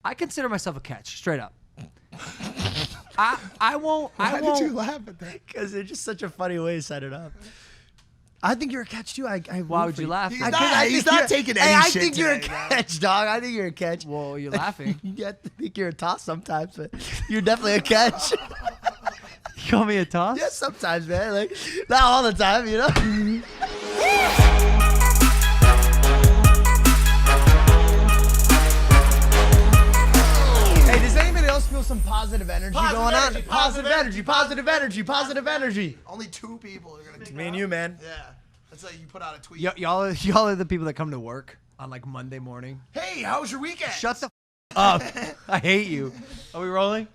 I consider myself a catch, straight up. I won't. Why did you laugh at that? Because it's just such a funny way to set it up. I think you're a catch too. Why would you laugh? He's not taking any I shit think you're a today, bro. catch, dog. I think you're a catch. Well, you're laughing. I think you're a toss sometimes, but you're definitely a catch. You call me a toss? Yeah, sometimes, man. Like, not all the time, you know? Hey, does anybody else feel some positive energy going on? Positive energy. Only 2 people are gonna. Me and you, man. Yeah, that's like you put out a tweet. Y'all are the people that come to work on like Monday morning. Hey, how was your weekend? Shut the up. I hate you. Are we rolling?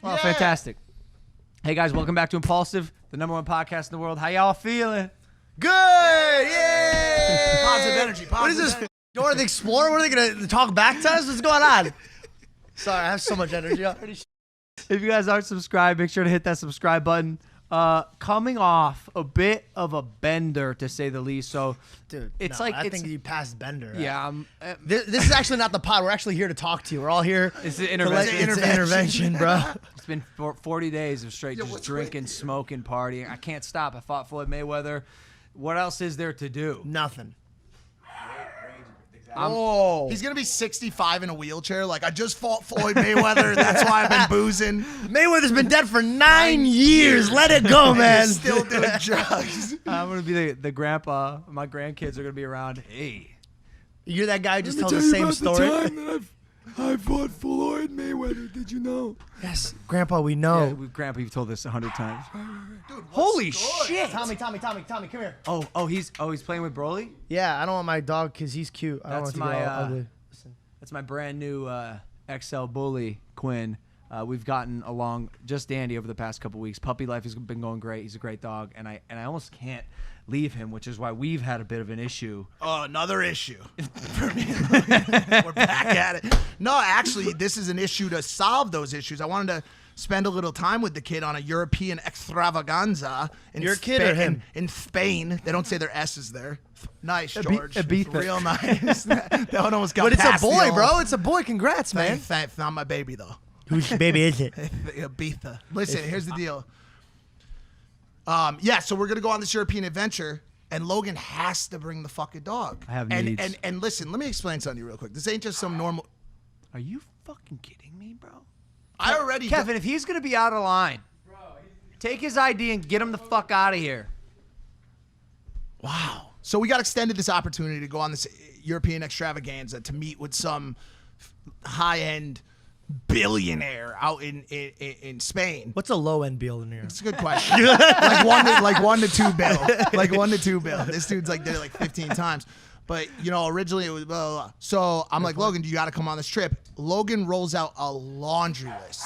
Oh, Yeah. fantastic. Hey, guys, welcome back to Impulsive, the #1 podcast in the world. How y'all feeling? Good! Yay! Positive energy. What is this? Positive Dora the Explorer? What are they going to talk back to us? What's going on? Sorry, I have so much energy already. If you guys aren't subscribed, make sure to hit that subscribe button. Coming off a bit of a bender, to say the least. So, Dude, it's no, like I think you passed Bender. Right? Yeah, This is actually not the pod. We're actually here to talk to you. We're all here. It's an to intervention. It's an intervention, bro. It's been 40 days of straight just what's drinking, smoking, partying. I can't stop. I fought Floyd Mayweather. What else is there to do? Nothing. Oh, he's gonna be 65 in a wheelchair. Like, I just fought Floyd Mayweather. That's why I've been boozing. Mayweather's been dead for 9 years. Let it go, man. He's still doing drugs. I'm gonna be the grandpa. My grandkids are gonna be around. Hey, You're that guy who just tells the same story. I fought Floyd Mayweather. Did you know? Yes, Grandpa, we know. Yeah, Grandpa, you've told this 100 times. Dude, what's Holy good? shit! Tommy, come here. Oh, he's playing with Broly. Yeah, I don't want my dog because he's cute. I don't want That's to get all ugly. That's my brand new XL bully, Quinn. We've gotten along just dandy over the past couple weeks. Puppy life has been going great. He's a great dog, and I almost can't leave him, which is why we've had a bit of an issue. Oh, another issue. We're back at it. No, actually, this is an issue to solve those issues. I wanted to spend a little time with the kid on a European extravaganza. Your kid or him? In Spain. They don't say their S's there. Nice, George. Ibiza. Real nice. That one almost got But it's a past the boy, old- bro. It's a boy. Congrats, man. Thanks. Not my baby, though. Whose baby is it? Ibiza. Listen, here's the deal. Yeah, so we're gonna go on this European adventure, and Logan has to bring the fucking dog. I have and, needs. And listen, let me explain something to you real quick. This ain't just some normal. Are you fucking kidding me, bro? I already. Kevin, if he's gonna be out of line, take his ID and get him the fuck out of here. Wow. So we got extended this opportunity to go on this European extravaganza to meet with some high-end billionaire out in Spain. What's a low-end billionaire? It's a good question. like one to two bill. Like 1 to 2 bill. This dude's like did it like 15 times. But you know, originally it was blah, blah, blah. So I'm like, Logan, you got to come on this trip. Logan rolls out a laundry list.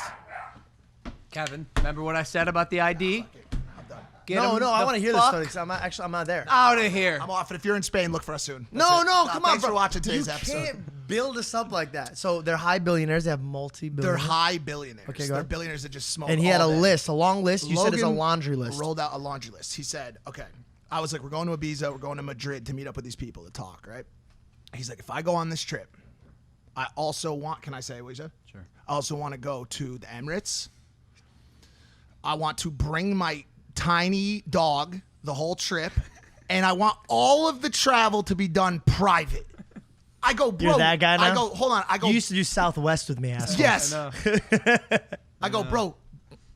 Kevin, remember what I said about the ID? No, I want to hear this story because I'm not there. Out of here. I'm off. And if you're in Spain, look for us soon. No, That's it. come on, Thanks bro. for watching today's you episode. You can't build us up like that. So they're high billionaires. They have They're multi-billionaires. high billionaires. Okay, go They're ahead. billionaires that just smoke. And he had a all day. list, a long list. You said it's a Logan laundry list. Rolled out a laundry list. He said, okay. I was like, we're going to Ibiza. We're going to Madrid to meet up with these people to talk, right? He's like, if I go on this trip, I also want, can I say what he said? Sure. I also want to go to the Emirates. I want to bring my tiny dog the whole trip. And I want all of the travel to be done private. I go, bro. You're that guy now? I go, hold on. I go, You used to do Southwest with me, asshole. yes. I I go, bro,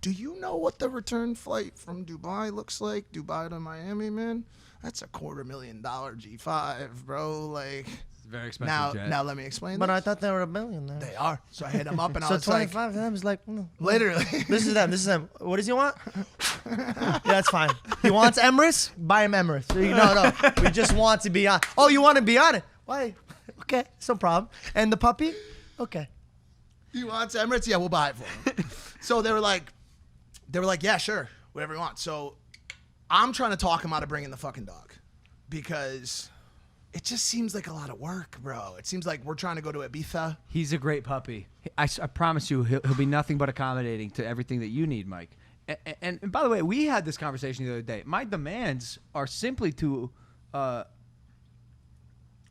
do you know what the return flight from Dubai looks like? Dubai to Miami, man? That's a $250,000 G5, bro. Like, It's a very expensive jet. now let me explain But this. I thought they were a billionaire. They are. So I hit him up and I So was 25 like, of them is like, literally. This is them. What does he want? Yeah, that's fine. He wants Emirates? Buy him Emirates. No. We just want to be on. Oh, you want to be on it? Why? Okay, it's no problem. And the puppy? Okay. He wants Emirates? Yeah, we'll buy it for him. So they were like, yeah, sure, whatever you want. So I'm trying to talk him out of bringing the fucking dog because it just seems like a lot of work, bro. It seems like we're trying to go to Ibiza. He's a great puppy. I promise you, he'll be nothing but accommodating to everything that you need, Mike. And by the way, we had this conversation the other day. My demands are simply to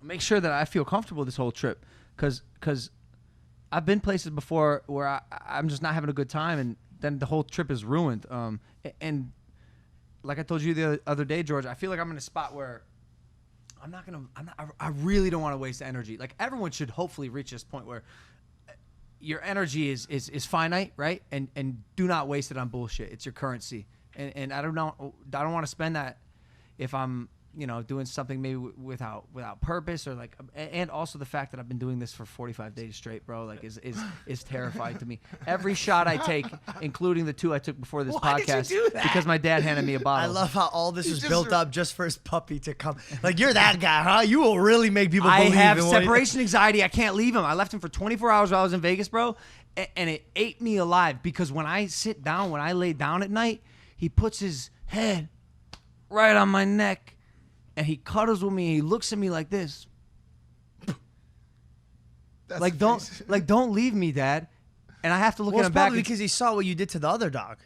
make sure that I feel comfortable this whole trip, because I've been places before where I'm just not having a good time, and then the whole trip is ruined. And like I told you the other day, George, I feel like I'm in a spot where I really don't want to waste energy. Like everyone should hopefully reach this point where your energy is finite, right? And do not waste it on bullshit. It's your currency. And I don't want to spend that if I'm, doing something maybe without purpose, or like, and also the fact that I've been doing this for 45 days straight, bro, like is terrifying to me. Every shot I take, including the 2 I took before this Why podcast, did you do that? because my dad handed me a bottle. I love how all this is built up just for his puppy to come. Like, you're that guy, huh? You will really make people believe I have in separation anxiety. I can't leave him. I left him for 24 hours while I was in Vegas, bro, and it ate me alive, because when I sit down, when I lay down at night, he puts his head right on my neck, and he cuddles with me, and he looks at me like this. Like, don't leave me, Dad. And I have to look at him back. Probably because he saw what you did to the other dog.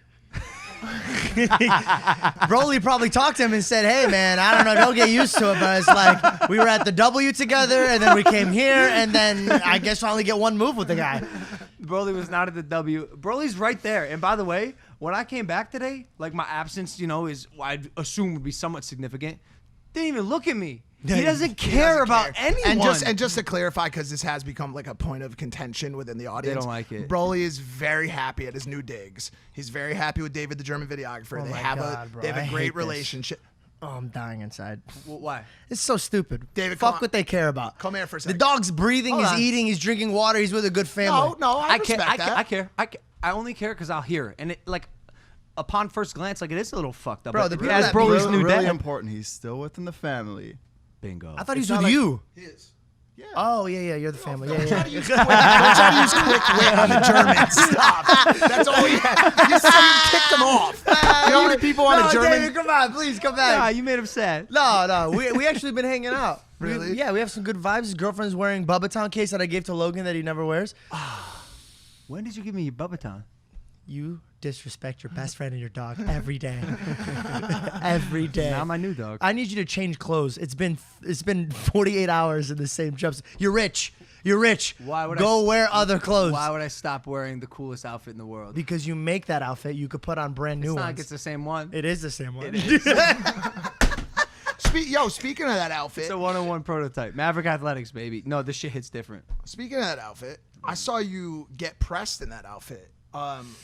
Broly probably talked to him and said, hey, man, I don't know, don't get used to it, but it's like we were at the W together, and then we came here, and then I guess I only get one move with the guy. Broly was not at the W. Broly's right there. And by the way, when I came back today, like my absence, is I'd assume would be somewhat significant. Didn't even look at me. He doesn't care about anyone. And just to clarify, because this has become like a point of contention within the audience. They don't like it. Broly is very happy at his new digs. He's very happy with David, the German videographer. They have a great relationship. Oh, I'm dying inside. Why? It's so stupid. David, fuck what they care about. Come here for a The second. dog's breathing, he's eating, he's drinking water, he's with a good family. No, I respect that. I care. I only care because I'll hear. And it, like, upon first glance, like, it is a little fucked up. Bro, But the people as that Broly's really, new really dad. important. He's still within the family. Bingo. I thought he was It's with not you. He is. Yeah. Oh, yeah, you're the family. Yeah, Don't yeah. try to use quick wit on the Germans. Stop. That's all he had. You kicked him off. You know how many people on a German... David, come on, please, come back. Nah, you made him sad. No, we actually been hanging out. Really? Yeah, we have some good vibes. His girlfriend's wearing Bubbaton case that I gave to Logan that he never wears. When did you give me your Bubbaton? You disrespect your best friend and your dog every day. Every day. Now my new dog. I need you to change clothes. It's been 48 hours in the same jumpsuit. You're rich. You're rich. Why would Go wear other clothes. Why would I stop wearing the coolest outfit in the world? Because you make that outfit, you could put on brand new It's not ones. like it's the same one. It is the same one. It is. Speaking of that outfit, It's a 101 prototype. Maverick Athletics, baby. No, this shit hits different. speaking of that outfit, I saw you get pressed in that outfit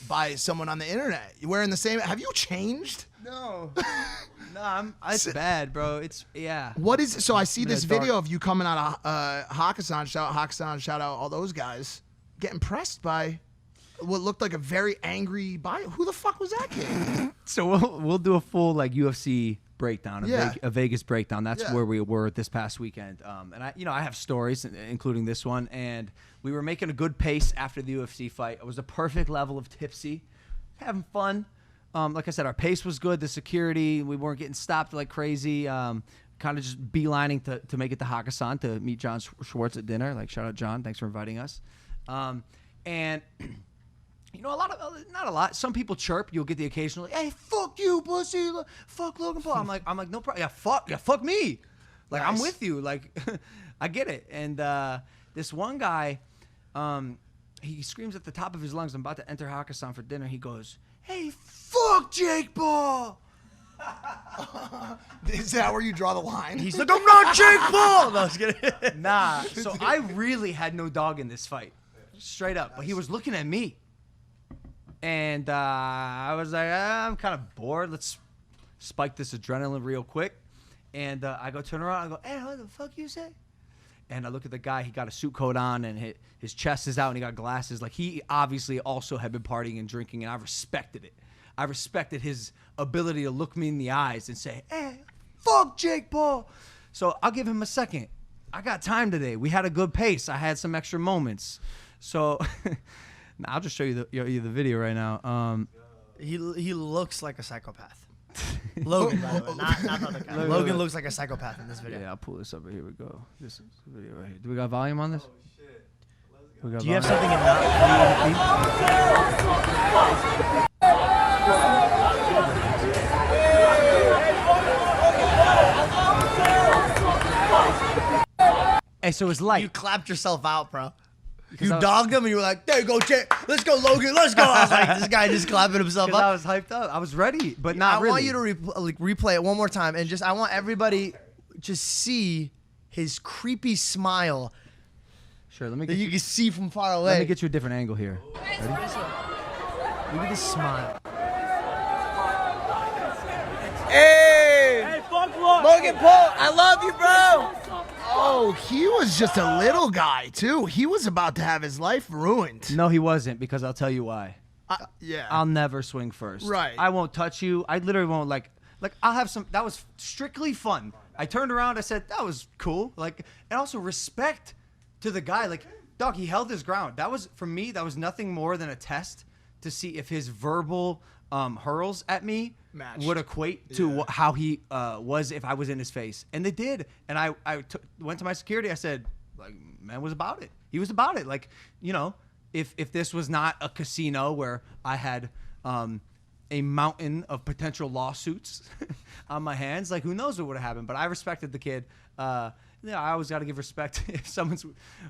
by someone on the internet. You wearing the same. Have you changed? No. It's bad, bro. It's, yeah. What is so? I see this dark. video of you coming out of Hakkasan. Shout out Hakkasan. Shout out all those guys getting pressed by what looked like a very angry buyer. Who the fuck was that kid? So we'll do a full like UFC breakdown, Yeah. a Vegas breakdown. That's Yeah. where we were this past weekend. And I have stories, including this one. And we were making a good pace after the UFC fight. It was a perfect level of tipsy, having fun. Like I said, our pace was good. The security, we weren't getting stopped like crazy. Kind of just beelining to make it to Hakkasan to meet John Schwartz at dinner. Like, shout out John, thanks for inviting us. And not a lot. Some people chirp. You'll get the occasional, hey, fuck you, pussy. Fuck Logan Paul. I'm like, no problem. Yeah, fuck me. Like, Nice. I'm with you. Like, I get it. And this one guy, he screams at the top of his lungs. I'm about to enter Hakkasan for dinner. He goes, hey, fuck Jake Paul. Is that where you draw the line? He's like, I'm not Jake Paul. No, I was kidding. Nah. So I really had no dog in this fight. Straight up. But he was looking at me. And I was like, I'm kind of bored. Let's spike this adrenaline real quick. And I go turn around. I go, hey, what the fuck you say? And I look at the guy. He got a suit coat on, and his chest is out, and he got glasses. Like, he obviously also had been partying and drinking, and I respected it. I respected his ability to look me in the eyes and say, hey, fuck Jake Paul. So I'll give him a second. I got time today. We had a good pace. I had some extra moments. So I'll just show you the video right now. He looks like a psychopath. Logan, by the way, not the other guy. Logan looks like a psychopath in this video. Yeah, I'll pull this up. Here we go. This is the video right here. Do we got volume on this? Oh, shit. Do you have something in that? Hey, so it's light. You clapped yourself out, bro. You dogged him and you were like, there you go, Jay. Let's go, Logan. Let's go. I was like, this guy just clapping himself up. I was hyped up. I was ready, but not really. I want you to replay it one more time. And I want everybody to see his creepy smile Sure, let me that get you can see from far away. let me get you a different angle here. Ready? Look at this smile. Hey, Logan Paul, I love you, bro. Oh, he was just a little guy too. He was about to have his life ruined. No, he wasn't, because I'll tell you why. Yeah. I'll never swing first. Right. I won't touch you. I literally won't like I'll have some. That was strictly fun. I turned around. I said that was cool. Like, and also respect to the guy. Like, dog, he held his ground. That was, for me, that was nothing more than a test to see if his verbal hurls at me Matched. would equate to how he was if I was in his face. And they did. And I went to my security. I said, like, man was about it. He was about it. Like, you know, if this was not a casino where I had a mountain of potential lawsuits on my hands, like, who knows what would have happened. But I respected the kid. Yeah, I always got to give respect if someone's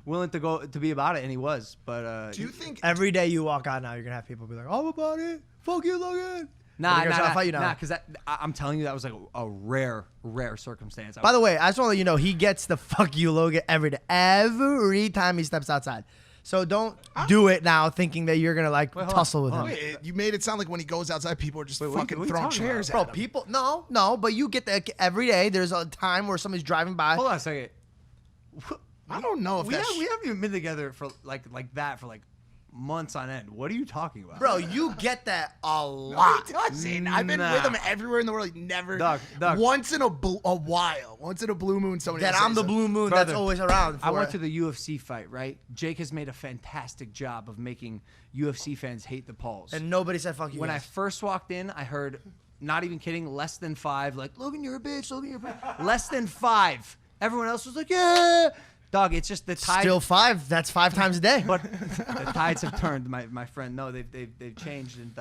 willing to be about it, and he was. But Do you think Every day you walk out now, you're gonna have people be like, "I'm about it. Fuck you, Logan." Nah, fight you now. because I'm telling you, that was like a rare circumstance. By the way, I just want to let you know he gets the "fuck you, Logan" every day, every time he steps outside. So don't do it now, thinking that you're gonna like Wait, hold tussle with on, him. hold Wait, you made it sound like when he goes outside, people are just what fucking you throwing talking chairs Bro, at him. people, no, but you get that every day. There's a time where somebody's driving by. Hold on a second. I don't know if We that's... haven't even been together for like that for like months on end. What are you talking about? Bro, you get that a No, lot. he doesn't. I've been Nah. with him everywhere in the world. He never... Doug. Once in a while. Once in a blue moon, somebody That will say I'm the something. blue moon Brother, that's always around. I went for to the UFC fight, right? Jake has made a fantastic job of making UFC fans hate the Pauls. and nobody said "fuck you." When I guys. first walked in, I heard, not even kidding, less than 5, like, Logan, you're a bitch, Logan, you're a bitch. Less than 5. Everyone else was like, yeah. Dog, it's just the tide. Still 5. That's 5 times a day. But the tides have turned, my friend. No, they've changed. And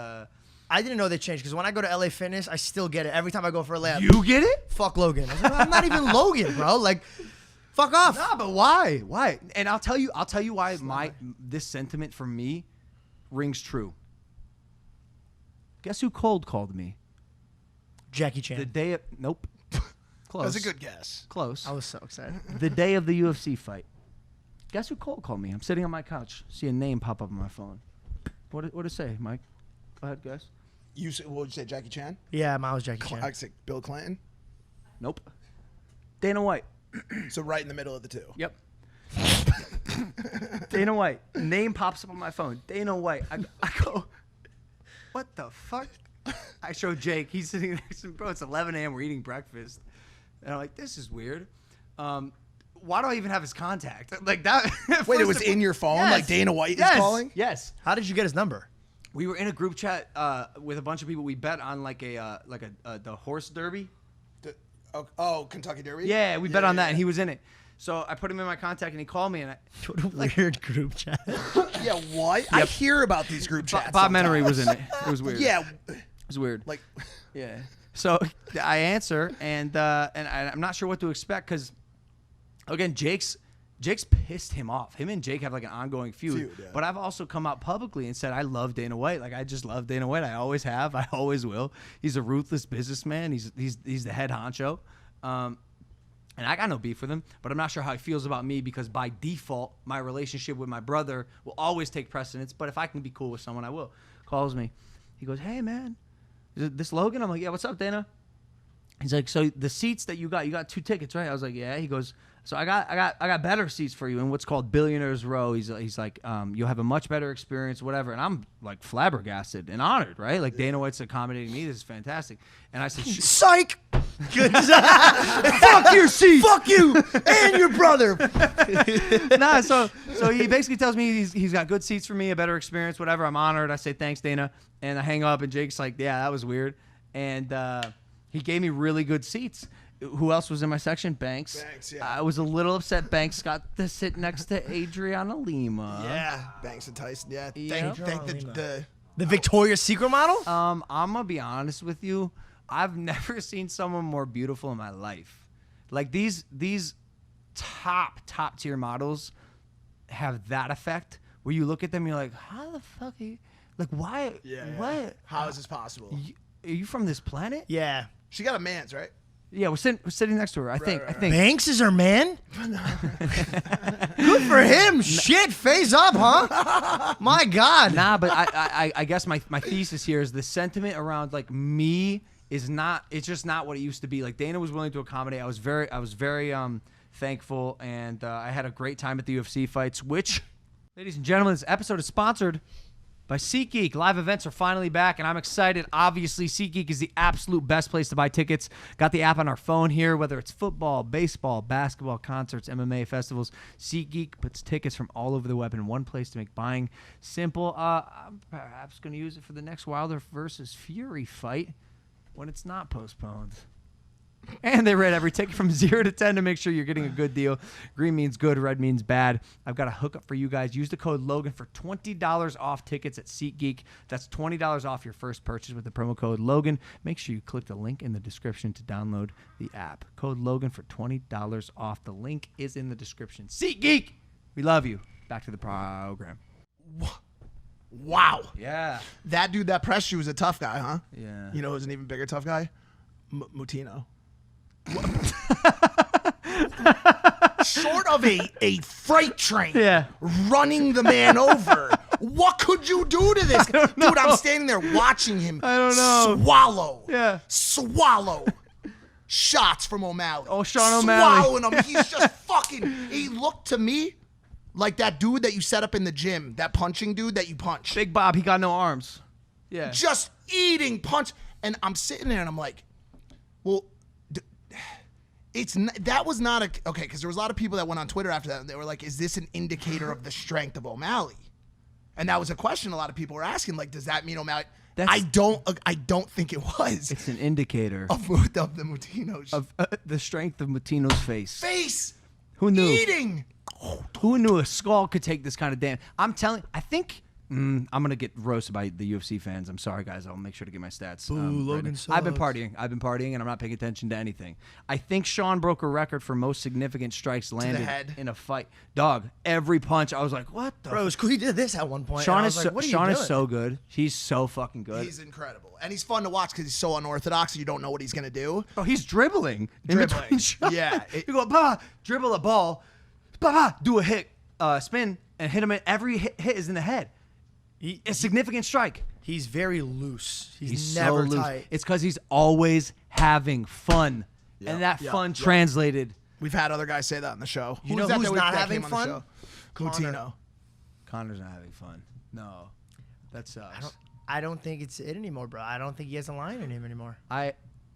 I didn't know they changed because when I go to LA Fitness, I still get it every time I go for a layup. you get it? Fuck Logan. I was like, I'm not even Logan, bro. Like, fuck off. Nah, but why? Why? And I'll tell you why this sentiment for me rings true. Guess who cold called me? Jackie Chan. The day of, nope. Close. That's a good guess. Close. I was so excited. The day of the UFC fight. Guess who cold called me? I'm sitting on my couch. See a name pop up on my phone. What did it say, Mike? Go ahead, guys. What would you say, Jackie Chan? Yeah, mine was Jackie Chan. I'd say Bill Clinton. Nope. Dana White. So right in the middle of the two. Yep. Dana White. Name pops up on my phone. Dana White. I go, what the fuck? I show Jake. He's sitting next to me. Bro, it's 11 a.m. We're eating breakfast. And I'm like, this is weird. Why do I even have his contact? Like that. Wait, it was in your phone? Yes. Like Dana White Yes. is calling? Yes. How did you get his number? We were in a group chat with a bunch of people. We bet on like the horse derby. Oh, Kentucky Derby? Yeah, we bet on that, and he was in it. So I put him in my contact, and he called me, and What a weird group chat. Yeah, what? I hear about these group chats. Bob Menery sometimes. was in it. It was weird. Yeah, It was weird. like... Yeah. So I answer, and I'm not sure what to expect because, again, Jake's pissed him off. Him and Jake have like an ongoing feud. Yeah. But I've also come out publicly and said I love Dana White. Like I just love Dana White. I always have. I always will. He's a ruthless businessman. He's the head honcho. And I got no beef with him, but I'm not sure how he feels about me because by default, my relationship with my brother will always take precedence. But if I can be cool with someone, I will. Calls me. He goes, hey, man, is it this Logan? I'm like, yeah, what's up, Dana? He's like, so the seats that you got 2 tickets, right? I was like, yeah. He goes, so I got better seats for you in what's called Billionaires Row. He's like, you'll have a much better experience, whatever. And I'm like flabbergasted and honored, right? Like Dana White's accommodating me. This is fantastic. And I said, Psych! fuck your seat. Fuck you and your brother. Nah, so he basically tells me he's got good seats for me, a better experience, whatever. I'm honored. I say thanks, Dana, and I hang up. And Jake's like, yeah, that was weird. And he gave me really good seats. Who else was in my section? Banks. Banks, yeah. I was a little upset. Banks got to sit next to Adriana Lima. Yeah, Banks and Tyson. Yeah, Yeah. thank the The Victoria's Secret model? I'm gonna be honest with you. I've never seen someone more beautiful in my life. Like these top tier models have that effect where you look at them and you're like, how the fuck are you? Like, why? Yeah. What? How is this possible? Are you from this planet? Yeah. She got a man's, right? Yeah, we're sitting next to her. I think. Banks is her man? Good for him. Shit, face up, huh? My God. Nah, but I guess my thesis here is the sentiment around like me is not. It's just not what it used to be. Like Dana was willing to accommodate. I was very thankful, and I had a great time at the UFC fights. Which, ladies and gentlemen, this episode is sponsored by SeatGeek. Live events are finally back, and I'm excited. Obviously, SeatGeek is the absolute best place to buy tickets. Got the app on our phone here, whether it's football, baseball, basketball, concerts, MMA, festivals. SeatGeek puts tickets from all over the web in one place to make buying simple. I'm perhaps going to use it for the next Wilder versus Fury fight when it's not postponed. And they rate every ticket from 0 to 10 to make sure you're getting a good deal. Green means good, red means bad. I've got a hookup for you guys. Use the code Logan for $20 off tickets at SeatGeek. That's $20 off your first purchase with the promo code Logan. Make sure you click the link in the description to download the app. Code Logan for $20 off. The link is in the description. SeatGeek! We love you. Back to the program. Wow. Yeah. That dude that pressed you was a tough guy, huh? Yeah. You know who's an even bigger tough guy? Mutino. Short of a freight train running the man over. What could you do to this? Dude, I'm standing there watching him swallow shots from O'Malley. Oh, Sean O'Malley. Swallowing them. He's just fucking, he looked to me like that dude that you set up in the gym, that punching dude that you punch. Big Bob, he got no arms. Yeah. Just eating punch. And I'm sitting there and I'm like, well, that was not okay, because there was a lot of people that went on Twitter after that and they were like, is this an indicator of the strength of O'Malley? And that was a question a lot of people were asking, like, does that mean O'Malley? I don't think it was. It's an indicator of the Mutino's of the strength of Mutino's face. Who knew? Eating. Who knew a skull could take this kind of damage? I think I'm gonna get roasted by the UFC fans. I'm sorry, guys. I'll make sure to get my stats. Logan sucks. I've been partying, and I'm not paying attention to anything. I think Sean broke a record for most significant strikes landed in a fight. Dog, every punch, I was like, what the? Bro, he did this at one point. Sean is so good. He's so fucking good. He's incredible. And he's fun to watch because he's so unorthodox and you don't know what he's going to do. Bro, he's dribbling. In between shots. Yeah. You go, dribble a ball, do a hit, spin, and hit him. Every hit is in the head. A significant strike. He's very loose. He's so never loose. tight. It's because he's always having fun. And that fun translated. We've had other guys say that on the show. You know who's not having fun? Mutino. Connor's not having fun. No. That sucks. I don't think it's it anymore, bro. I don't think he has a line in him anymore.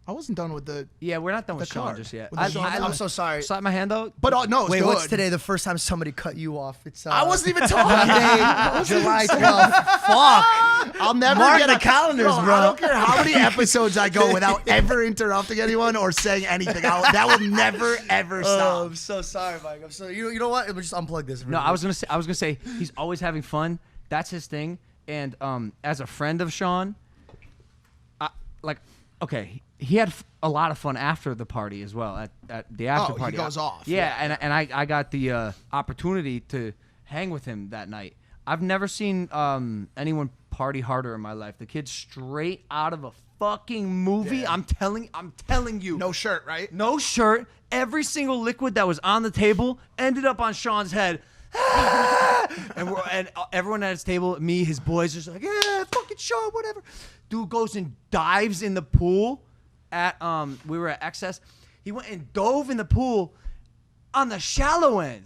I wasn't done with the. Yeah, we're not done with Sean card. just yet. I'm so sorry. Slap my hand though. But no, it's wait, good. what's today? The first time somebody cut you off? It's I wasn't even talking. July 12th. Fuck. I'll never mark get the calendars, bro. I don't care how many episodes I go without ever interrupting anyone or saying anything. That will never ever stop. I'm so sorry, Mike. I'm so you know what? We'll just unplug this. No, I was gonna say he's always having fun. That's his thing. And as a friend of Sean, he had a lot of fun after the party as well. At the after party, he goes off. Yeah, and I got the opportunity to hang with him that night. I've never seen anyone party harder in my life. The kid's straight out of a fucking movie. Yeah. I'm telling you. No shirt, right? No shirt. Every single liquid that was on the table ended up on Sean's head. and everyone at his table, me, his boys, just like, yeah, fucking Sean, whatever. Dude goes and dives in the pool at we were at XS. He went and dove in the pool on the shallow end,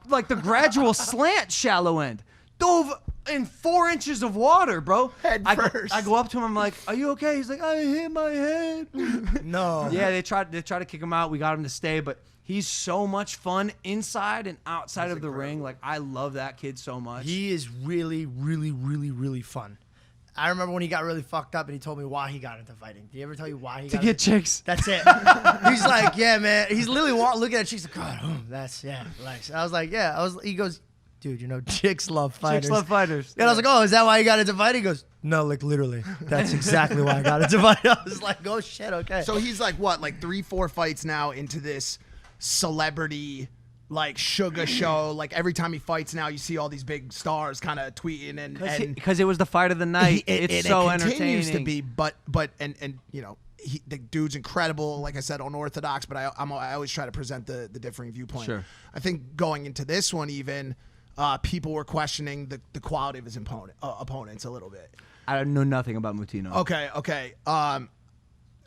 like the gradual slant shallow end. Dove in 4 inches of water, bro. Head first. I go up to him. I'm like, "Are you okay?" He's like, "I hit my head." No. Yeah, they tried to kick him out. We got him to stay, but he's so much fun inside and outside of the ring. Like, I love that kid so much. He is really, really, really, really fun. I remember when he got really fucked up and he told me why he got into fighting. Did he ever tell you why he got to get chicks. That's it. He's like, yeah, man. He's literally looking at chicks like, God, that's, yeah, relax. I was like, yeah. He goes, dude, you know, chicks love fighters. Chicks love fighters. And I was like, oh, is that why you got into fighting? He goes, no, like literally. That's exactly why I got into fighting. I was like, oh, shit, okay. So he's like, what, like 3-4 fights now into this celebrity like sugar show. Like every time he fights now, you see all these big stars kind of tweeting and because it was the fight of the night. It's so it continues entertaining. to be, but you know. The dude's incredible, like I said, unorthodox, but I always try to present the differing viewpoint. Sure. I think going into this one, even people were questioning the quality of his opponents a little bit. I know nothing about Moutinho. Okay.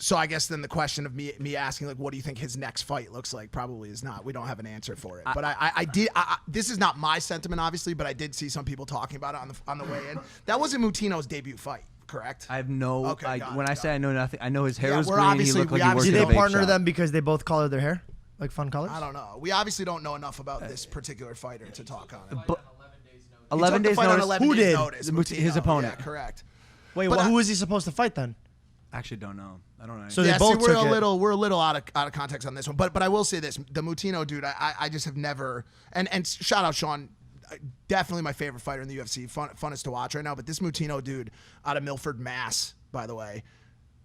So I guess then the question of me asking, like, what do you think his next fight looks like? Probably is not. We don't have an answer for it. But I did. This is not my sentiment, obviously, but I did see some people talking about it on the way in. That wasn't Moutinho's debut fight. Correct. I have no. Okay, When I say I know nothing, I know his hair was we're green. He obviously- looked we like he worked obviously- Did at a they vape partner shop. them because they both colored their hair? Like fun colors? I don't know. We obviously don't know enough about this particular fighter to talk on it. But He 11 took the days fight on notice. 11 Who days did? notice, His Moutinho. opponent. Yeah, correct. Wait, But who was he supposed to fight then? Actually, don't know. I don't know. So Yeah, they both we're took a it. little out of context on this one, but I will say this: the Moutinho dude, I just have never and shout out Sean, definitely my favorite fighter in the UFC, funnest to watch right now. But this Moutinho dude out of Milford, Mass, by the way,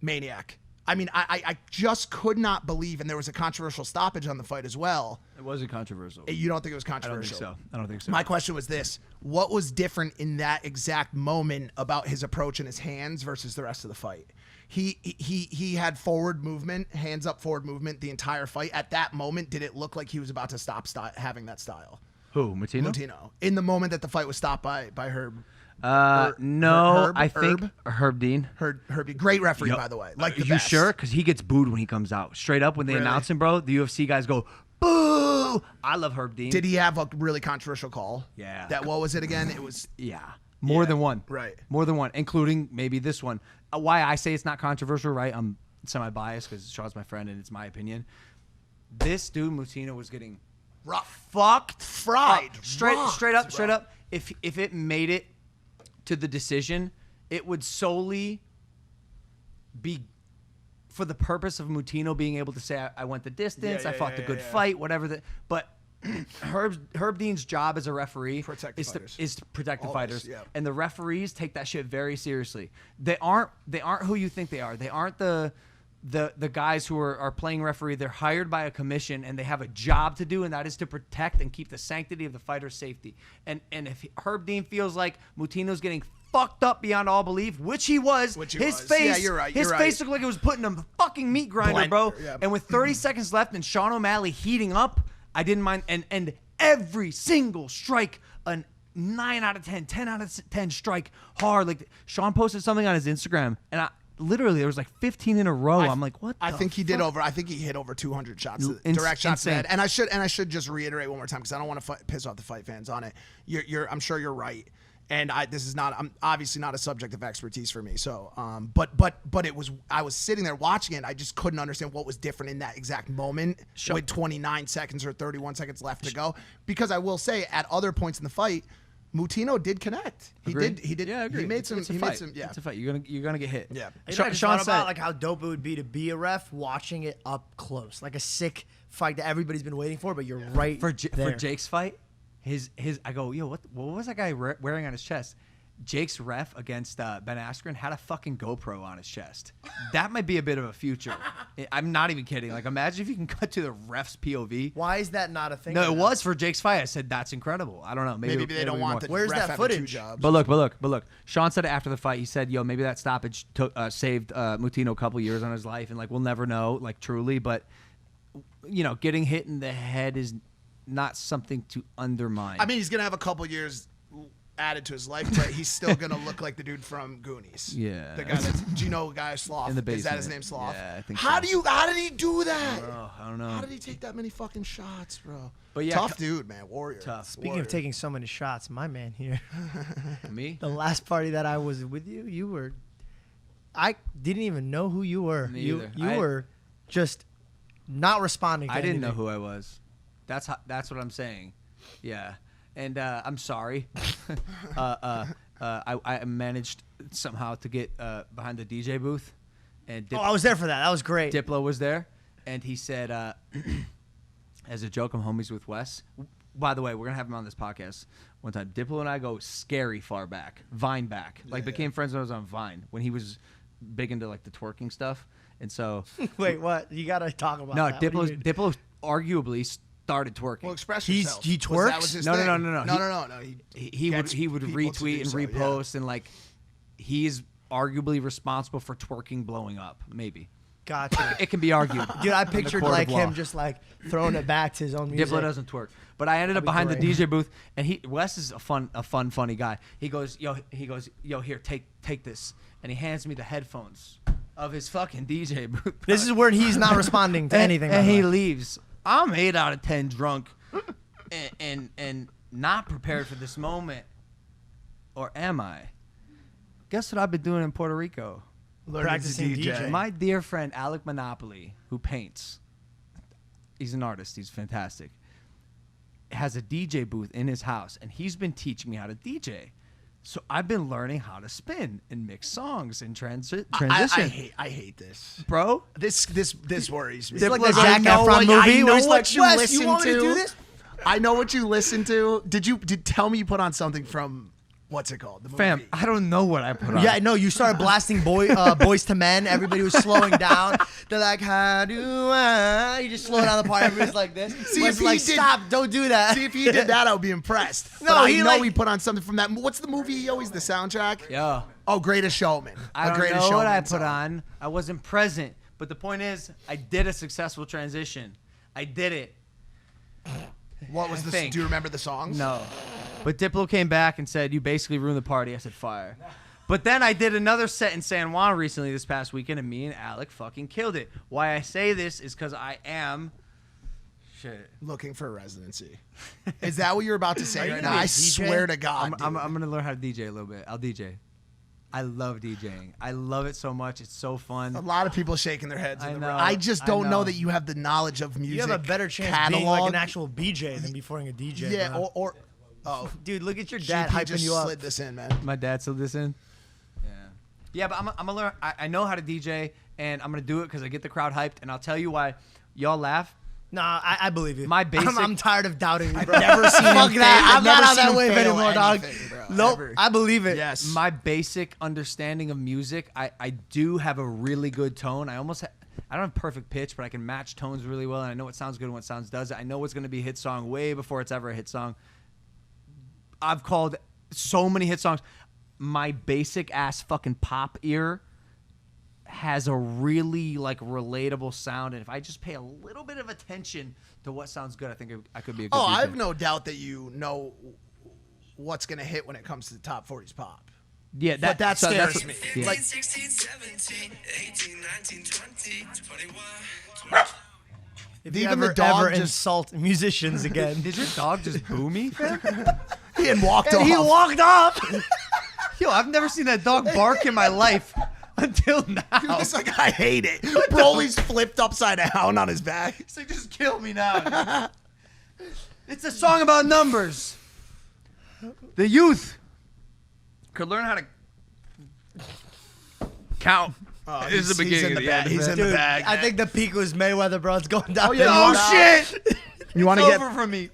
maniac. I mean, I just could not believe, and there was a controversial stoppage on the fight as well. It wasn't controversial. You don't think it was I don't controversial? think so. I don't think so. My question was this: what was different in that exact moment about his approach and his hands versus the rest of the fight? He had forward movement, hands up forward movement the entire fight. At that moment, did it look like he was about to stop having that style? Who? Moutinho? Moutinho. In the moment that the fight was stopped by Herb. No, Herb? I think Herb Dean. Herb, great referee, Yo, by the way. Like the you best. sure? Because he gets booed when he comes out. Straight up when they Really? announce him, bro. The UFC guys go boo. I love Herb Dean. Did he have a really controversial call? Yeah. That what was it again? It was. Yeah. More Yeah, than one. right. More than one, including maybe this one. Why I say it's not controversial, right? I'm semi-biased because Sean's my friend and it's my opinion. This dude, Moutinho, was getting Rough. fucked, Fried. straight Rocked, up. If it made it to the decision, it would solely be for the purpose of Moutinho being able to say, I went the distance, Yeah, I fought the good yeah. fight, whatever. But Herb Dean's job as a referee Protect the fighters. is to protect the Always, fighters, yeah. and the referees take that shit very seriously. They aren't who you think they are. They aren't the guys who are playing referee. They're hired by a commission and they have a job to do, and that is to protect and keep the sanctity of the fighter's safety. And if Herb Dean feels like Moutinho's getting fucked up beyond all belief, which he was, his face, Yeah, you're right. his You're face right. looked like it was putting a fucking meat grinder, bro. Yeah. And with 30 seconds left and Sean O'Malley heating up, I didn't mind. And every single strike, a 9 out of 10, 10 out of 10 strike hard. Like Sean posted something on his Instagram, and literally there was like 15 in a row. I'm like, what? I think he did over. I think he hit over 200 shots, direct shots to the head. And I should just reiterate one more time because I don't want to piss off the fight fans on it. I'm sure you're right. And I'm obviously not a subject of expertise for me. So, but it was. I was sitting there watching it. I just couldn't understand what was different in that exact moment with 29 seconds or 31 seconds left to go. Because I will say, at other points in the fight, Moutinho did connect. He did. Yeah, I agree. He made some. It's a He fight. made some. Yeah. It's a fight. You're gonna get hit. Yeah. You know, I just Sean thought said, about like how dope it would be to be a ref watching it up close, like a sick fight that everybody's been waiting for, but you're right for there. Jake's fight, his I go, yo, what was that guy wearing on his chest? Jake's ref against Ben Askren had a fucking GoPro on his chest. That might be a bit of a future. I'm not even kidding. Like, imagine if you can cut to the ref's POV. Why is that not a thing? No, right it now? was for Jake's fight. I said that's incredible. I don't know. Maybe they don't want the Where's ref that having two footage? jobs. But look. Sean said it after the fight. He said, "Yo, maybe that stoppage saved Moutinho a couple years on his life, and like we'll never know, like truly. But getting hit in the head is not something to undermine. I mean, he's gonna have a couple years added to his life, but he's still gonna look like the dude from Goonies. Yeah. The guy that's, do you know the guy Sloth? In the Is that his basement. name, Sloth? Yeah, I think How so. How did he do that? I don't know. How did he take that many fucking shots, bro? But yeah, tough dude, man, warrior. Tough. Speaking of taking so many shots, my man here. Me? The last party that I was with you, I didn't even know who you were. Me you either. were just not responding to I didn't know anything. who I was. That's what I'm saying. Yeah. And I'm sorry. I managed somehow to get behind the DJ booth, and Oh, I was there for that. That was great. Diplo was there, and he said, as a joke, I'm homies with Wes. By the way, we're gonna have him on this podcast one time. Diplo and I go scary far back, Vine back. Like became friends when I was on Vine when he was big into like the twerking stuff, and so Wait, what? You gotta talk about no, that. What do you mean? Diplo's arguably started twerking. Well, express He yourself. twerks? That was his No. thing? No. No. he would gets people to retweet do and so, yeah. repost and like he's arguably responsible for twerking blowing up. Maybe Gotcha. it can be argued. Dude, I in the pictured court of like law. him just like throwing it back to his own music. Diplo doesn't twerk, but I ended up That'd be behind the great. DJ booth, and Wes is a funny guy. He goes, yo, here, take this, and he hands me the headphones of his fucking DJ booth. This is where he's not responding to anything. and by the he way. leaves. I'm 8 out of 10 drunk, and not prepared for this moment, or am I? Guess what I've been doing in Puerto Rico? Practicing DJ. My dear friend Alec Monopoly, who paints, he's an artist. He's fantastic. Has a DJ booth in his house, and he's been teaching me how to DJ. So I've been learning how to spin and mix songs and transition. I hate this. Bro, This worries me. It's like the I Zac know Efron what- movie I know where he's what like, you "Wes, listen you want me to to. do this?" I know what you listen to. Did tell me you put on something from what's it called? The movie. fam, I don't know what I put on. Yeah, no, you started blasting Boys to Men. Everybody was slowing down. They're like, how do I? You just slow down the part. Everybody's like this. See, Wes if he like, did- stop, don't do that. See, if he did that, I would be impressed. No, But I he know like- he put on something from that. What's the movie? He always the soundtrack. Yo, Oh, Greatest Showman. I don't Greatest know what Showman I put song. on. I wasn't present. But the point is, I did a successful transition. I did it. What was I the? think. Do you remember the songs? No. But Diplo came back and said, you basically ruined the party. I said, fire. But then I did another set in San Juan recently this past weekend, and me and Alec fucking killed it. Why I say this is because I am... Shit. Looking for a residency. Is that what you're about to say Are you right gonna now? be a I DJ? swear to God. I'm dude. going to learn how to DJ a little bit. I'll DJ. I love DJing. I love it so much. It's so fun. A lot of people shaking their heads. I in the know, room. I just I don't know know. that you have the knowledge of music. You have a better chance catalog. being like an actual BJ than being a DJ. Yeah, bro. or oh, Dude, look at your dad GP hyping just you up. slid this in, man. My dad slid this in. Yeah, but I'm going to learn. I know how to DJ, and I'm going to do it because I get the crowd hyped, and I'll tell you why. Y'all laugh. Nah, I believe you. My basic- I'm tired of doubting you, bro. never seen him Fuck fail- that. I've I'm not never on seen that him wave fail anymore, dog. anything, bro, Nope, ever. I believe it. Yes. My basic understanding of music, I do have a really good tone. I don't have perfect pitch, but I can match tones really well, and I know what sounds good and what sounds does it. I know what's going to be a hit song way before it's ever a hit song. I've called so many hit songs. My basic ass fucking pop ear has a really like relatable sound, and if I just pay a little bit of attention to what sounds good, I think I could be a good Oh, DJ. I have no doubt that you know what's gonna hit when it comes to the top 40s pop. Yeah, But that so that's- scares me. yeah. Like, 16, 17, 18, 19, 20, 21. If you Even ever, the dog ever just- insult musicians again. Did your dog just boo me, fam? he had walked off. He walked off. Yo, I've never seen that dog bark in my life until now. He's like, I hate it. Broly's flipped upside down on his back. He's like, just kill me now. It's a song about numbers. The youth could learn how to count. Oh, This is the beginning in of the the bag. end, He's man. in the Dude, bag. I think the peak was Mayweather, bro. It's going down. yeah, Oh, wanna- shit. You want to It's get over for me.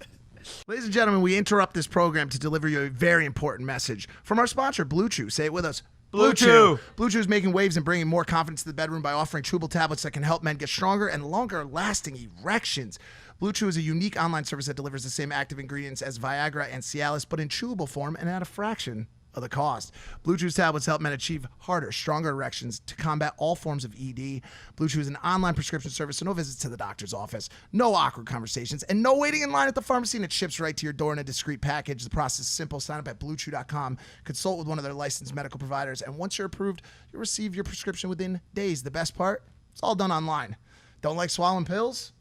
Ladies and gentlemen, we interrupt this program to deliver you a very important message from our sponsor, Blue Chew. Say it with us. Blue Chew. Blue Chew is making waves and bringing more confidence to the bedroom by offering chewable tablets that can help men get stronger and longer-lasting erections. Blue Chew is a unique online service that delivers the same active ingredients as Viagra and Cialis, but in chewable form and at a fraction of the cost. Blue Chew's tablets help men achieve harder, stronger erections to combat all forms of ED. Blue Chew is an online prescription service, so no visits to the doctor's office, no awkward conversations, and no waiting in line at the pharmacy, and it ships right to your door in a discreet package. The process is simple. Sign up at BlueChew.com, consult with one of their licensed medical providers, and once you're approved, you'll receive your prescription within days. The best part? It's all done online. Don't like swallowing pills?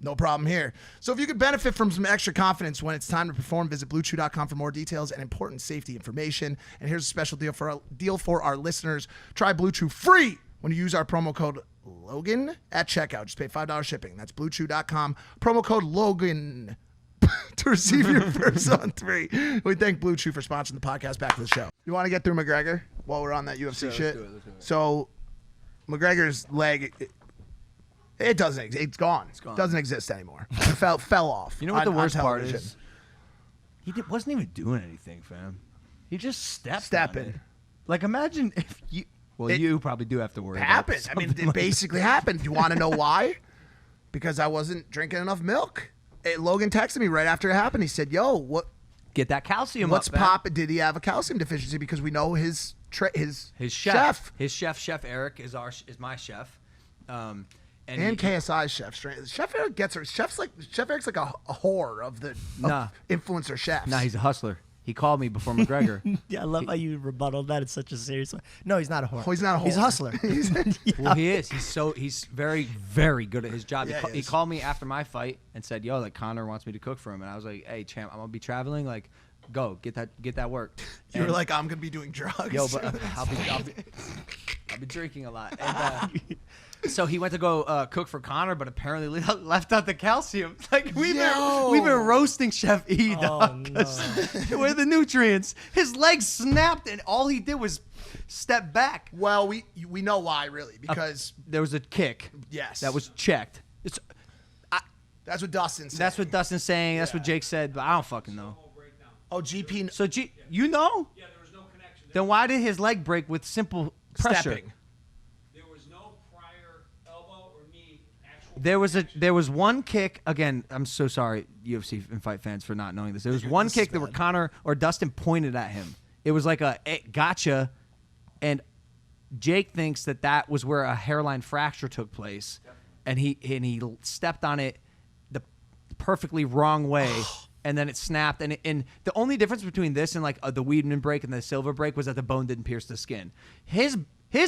No problem here. So if you could benefit from some extra confidence when it's time to perform, visit BlueChew.com for more details and important safety information. And here's a special deal for our listeners. Try Blue Chew free when you use our promo code Logan at checkout. Just pay $5 shipping. That's BlueChew.com. Promo code Logan to receive your first on 3. We thank Blue Chew for sponsoring the podcast. Back to the show. You want to get through McGregor while we're on that UFC shit? let's do it. So McGregor's leg... It doesn't. It's gone. It's gone. Doesn't exist anymore. It fell off. You know what the on worst part television. is? He wasn't even doing anything, fam. He just stepped Stepping. on it. Like, imagine if you... Well, It you probably do have to worry It about happened. I mean, something it like basically happened. You want to know why? Because I wasn't drinking enough milk. Logan texted me right after it happened. He said, "Yo, Get that calcium what's up, man. pop? Did he have a calcium deficiency? Because we know his chef. His chef Eric is my chef. And KSI's chef. Chef Eric Chef Eric's like a whore of the influencer chefs. Nah, he's a hustler. He called me before McGregor. Yeah, I love how you rebuttal that in such a serious way. No, he's not a whore. Oh, he's not a whore. He's a hustler. Well, he is. He's very, very good at his job. Yeah, he called me after my fight and said, "Yo, like Conor wants me to cook for him," and I was like, "Hey, champ, I'm gonna be traveling. Like, go get that work." You were like, "I'm gonna be doing drugs." Yo, but I'll be drinking a lot. And, so he went to go cook for Conor, but apparently left out the calcium. Like we've been roasting Chef E, dog. No. Where are the nutrients? His legs snapped, and all he did was step back. Well, we know why, really, because There was a kick. Yes. That was checked. that's what Dustin said. That's what Dustin's saying. That's what Jake said, but I don't fucking know. Oh, GP. So you know? Yeah, there was no connection. Then why did his leg break with simple pressure? Stepping. There was no prior elbow or knee actual. There was one kick. Again, I'm so sorry, UFC and fight fans, for not knowing this. There was one kick that where Conor or Dustin pointed at him. It was like a gotcha, and Jake thinks that was where a hairline fracture took place, and he stepped on it the perfectly wrong way. And then it snapped, and the only difference between this and like the Weidman break and the Silva break was that the bone didn't pierce the skin. His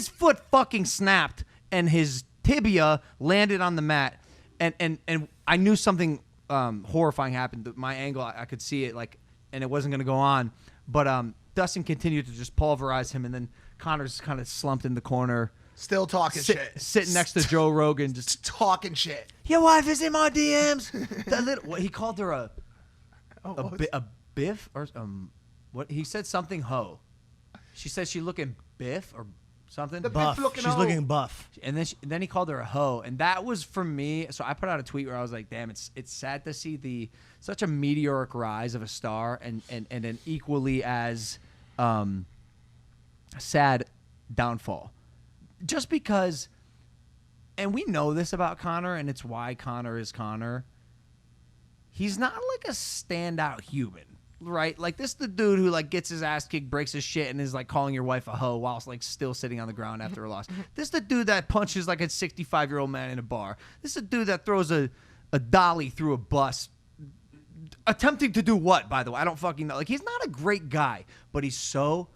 foot fucking snapped, and his tibia landed on the mat, and I knew something horrifying happened. My angle, I could see it, like, and it wasn't gonna go on, but Dustin continued to just pulverize him, and then Conor's kind of slumped in the corner, Still talking shit. sitting next to Joe Rogan, just talking shit. your wife is in my DMs. He called her a biff or what he said, something hoe. She said she looking biff or something. Buff. looking She's hoe. looking buff. And then he called her a hoe, and that was for me. So I put out a tweet where I was like, "Damn, it's sad to see such a meteoric rise of a star, and an equally as sad downfall." Just because, and we know this about Conor, and it's why Conor is Conor. He's not like a standout human, right? Like, this is the dude who like gets his ass kicked, breaks his shit, and is like calling your wife a hoe whilst like still sitting on the ground after a loss. This is the dude that punches like a 65-year-old man in a bar. This is the dude that throws a dolly through a bus. Attempting to do what, by the way? I don't fucking know. Like, he's not a great guy, but he's so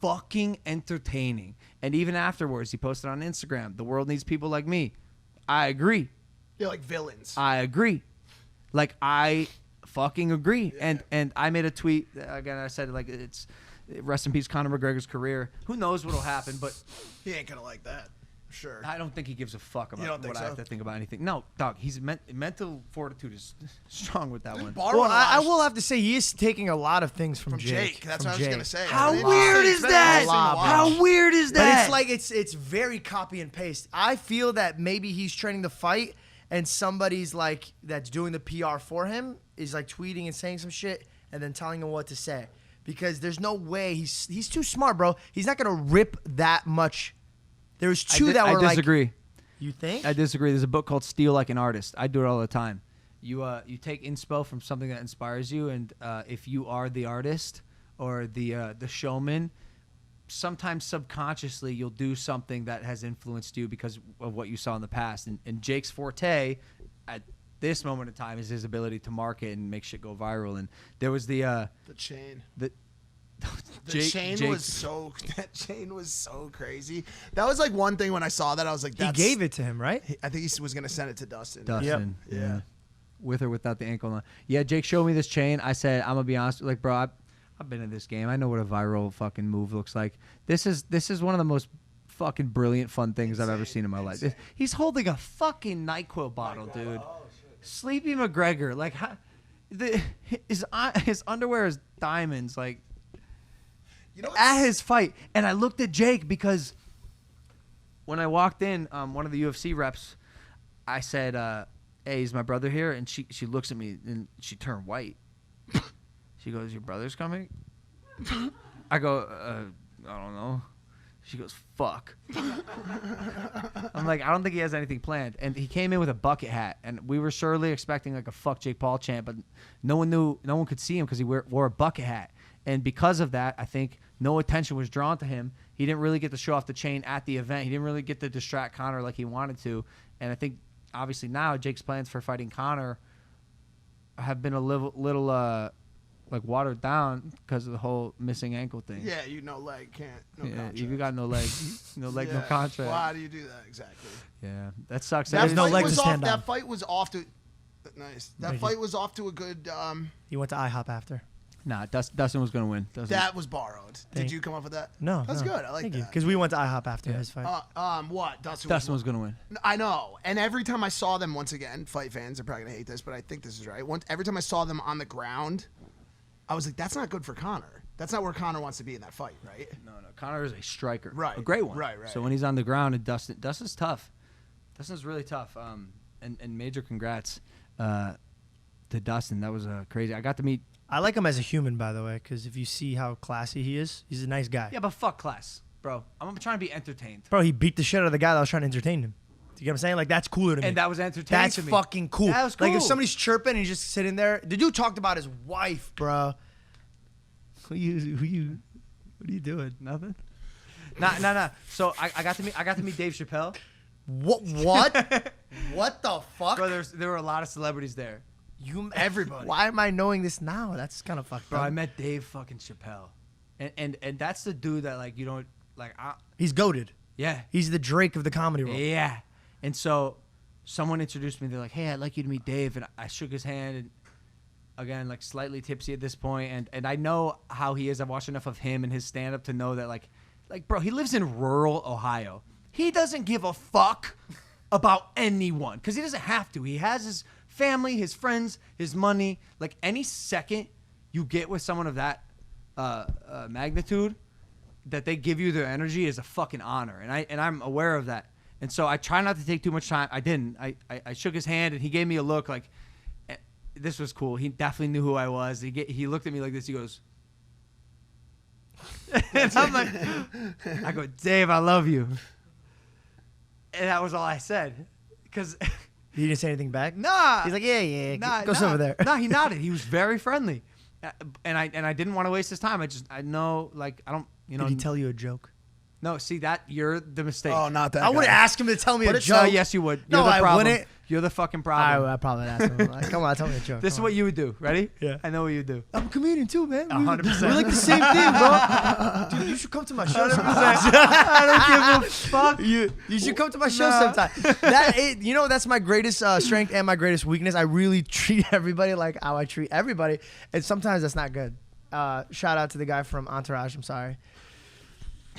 fucking entertaining. And even afterwards, he posted on Instagram, "The world needs people like me." I agree. They're like villains. I agree. Like, I fucking agree. Yeah. And I made a tweet, again, I said, like, it's rest in peace Conor McGregor's career. Who knows what'll happen, but He ain't gonna like that. Sure. I don't think he gives a fuck You about don't think what so? I have to think about anything. No, dog, he's mental fortitude is strong with that one. Borrowing Well, a lot I of will have to say he is taking a lot of things from Jake. That's what I was gonna say. How It's weird is very that? interesting to watch. How weird is But that? it's like it's very copy and paste. I feel that maybe he's training the fight, and somebody's like that's doing the PR for him is like tweeting and saying some shit, and then telling him what to say. Because there's no way he's too smart, bro. He's not gonna rip that much. There's two that were I disagree. like. You think? I disagree. There's a book called Steal Like an Artist. I do it all the time. You take inspo from something that inspires you, and if you are the artist or the showman, sometimes subconsciously you'll do something that has influenced you because of what you saw in the past. And Jake's forte at this moment in time is his ability to market and make shit go viral. And there was the chain. The chain was so crazy. That was like one thing when I saw that I was like, He gave it to him, right? I think he was gonna send it to Dustin. Dustin. Yep. Yeah. With or without the ankle line. Yeah, Jake showed me this chain. I said, I'm gonna be honest, like, bro, I've been in this game. I know what a viral fucking move looks like. This is one of the most fucking brilliant, fun things I've ever seen in my life. He's holding a fucking NyQuil bottle, dude. Sleepy McGregor, like, his underwear is diamonds, like, You know, at his fight. And I looked at Jake because when I walked in, one of the UFC reps, I said, "Hey, is my brother here?" And she looks at me and she turned white. She goes, "Your brother's coming?" I go, "I don't know." She goes, fuck. I'm like, I don't think he has anything planned. And he came in with a bucket hat, and we were surely expecting like a fuck Jake Paul chant, but no one could see him because he wore a bucket hat. And because of that, I think no attention was drawn to him. He didn't really get to show off the chain at the event. He didn't really get to distract Conor like he wanted to. And I think obviously now Jake's plans for fighting Conor have been a little like watered down because of the whole missing ankle thing. Yeah, no leg, can't. No Yeah, contract. you got no leg, no leg, no contract. Well, how do you do that exactly? Yeah, that sucks. That no fight leg was to stand off. on. That fight was off to. Nice. That fight was off to a good. You went to IHOP after. Nah, Dustin was gonna win. That was borrowed. Did you come up with that? No, That's no. good. I like Thank that. you. Because we went to IHOP after his fight. What? Dustin was gonna win. I know. And every time I saw them, once again, fight fans are probably gonna hate this, but I think this is right. Every time I saw them on the ground, I was like, that's not good for Conor. That's not where Conor wants to be in that fight, right? No. Conor is a striker. Right. A great one. Right. So when he's on the ground, and Dustin's tough. Dustin's really tough. And major congrats to Dustin. That was crazy. I got to meet. I like him as a human, by the way, because if you see how classy he is, he's a nice guy. Yeah, but fuck class, bro. I'm trying to be entertained. Bro, he beat the shit out of the guy that was trying to entertain him. Do you get what I'm saying? Like, that's cooler to me. And that was entertaining That's to me. fucking cool. That was Like, if cool. somebody's chirping and he's just sitting there. The dude talked about his wife, bro. What are you doing? Nothing. Nah. So I got to meet Dave Chappelle. What? What the fuck? Bro, there were a lot of celebrities there. Everybody. Why am I knowing this now? That's kind of fucked Bro, up. I met Dave fucking Chappelle, and that's the dude that like you don't like. He's goated. Yeah, He's the Drake of the comedy world. yeah. And so someone introduced me. They're like, "Hey, I'd like you to meet Dave," and I shook his hand. And again, like slightly tipsy at this point, and I know how he is. I've watched enough of him and his stand up to know that like bro, he lives in rural Ohio. He doesn't give a fuck about anyone because he doesn't have to. He has his family, his friends, his money. Like any second you get with someone of that magnitude, that they give you their energy is a fucking honor, and I'm aware of that. And so I try not to take too much time. I didn't. I shook his hand and he gave me a look like this was cool. He definitely knew who I was. He looked at me like this. He goes, and I'm like, I go, Dave, I love you. And that was all I said, because. He didn't say anything back? Nah. He's like, yeah. Nah, Go sit over there. Nah, he nodded. He was very friendly, and I didn't want to waste his time. I know, like I don't, Did he tell you a joke? No, see that you're the mistake. Oh, not that. I wouldn't ask him to tell me a joke. No, yes, you would. You're No, the I problem. wouldn't. You're the fucking problem. I probably asked him. Like, come on, tell me a joke. This is what you would do. Ready? Yeah. I know what you do. I'm a comedian too, man. 100%. We're like the same thing, bro. Dude, you should come to my show sometime. I don't give a fuck. You should come to my show sometime. That's my greatest strength and my greatest weakness. I really treat everybody like how I treat everybody, and sometimes that's not good. Shout out to the guy from Entourage. I'm sorry.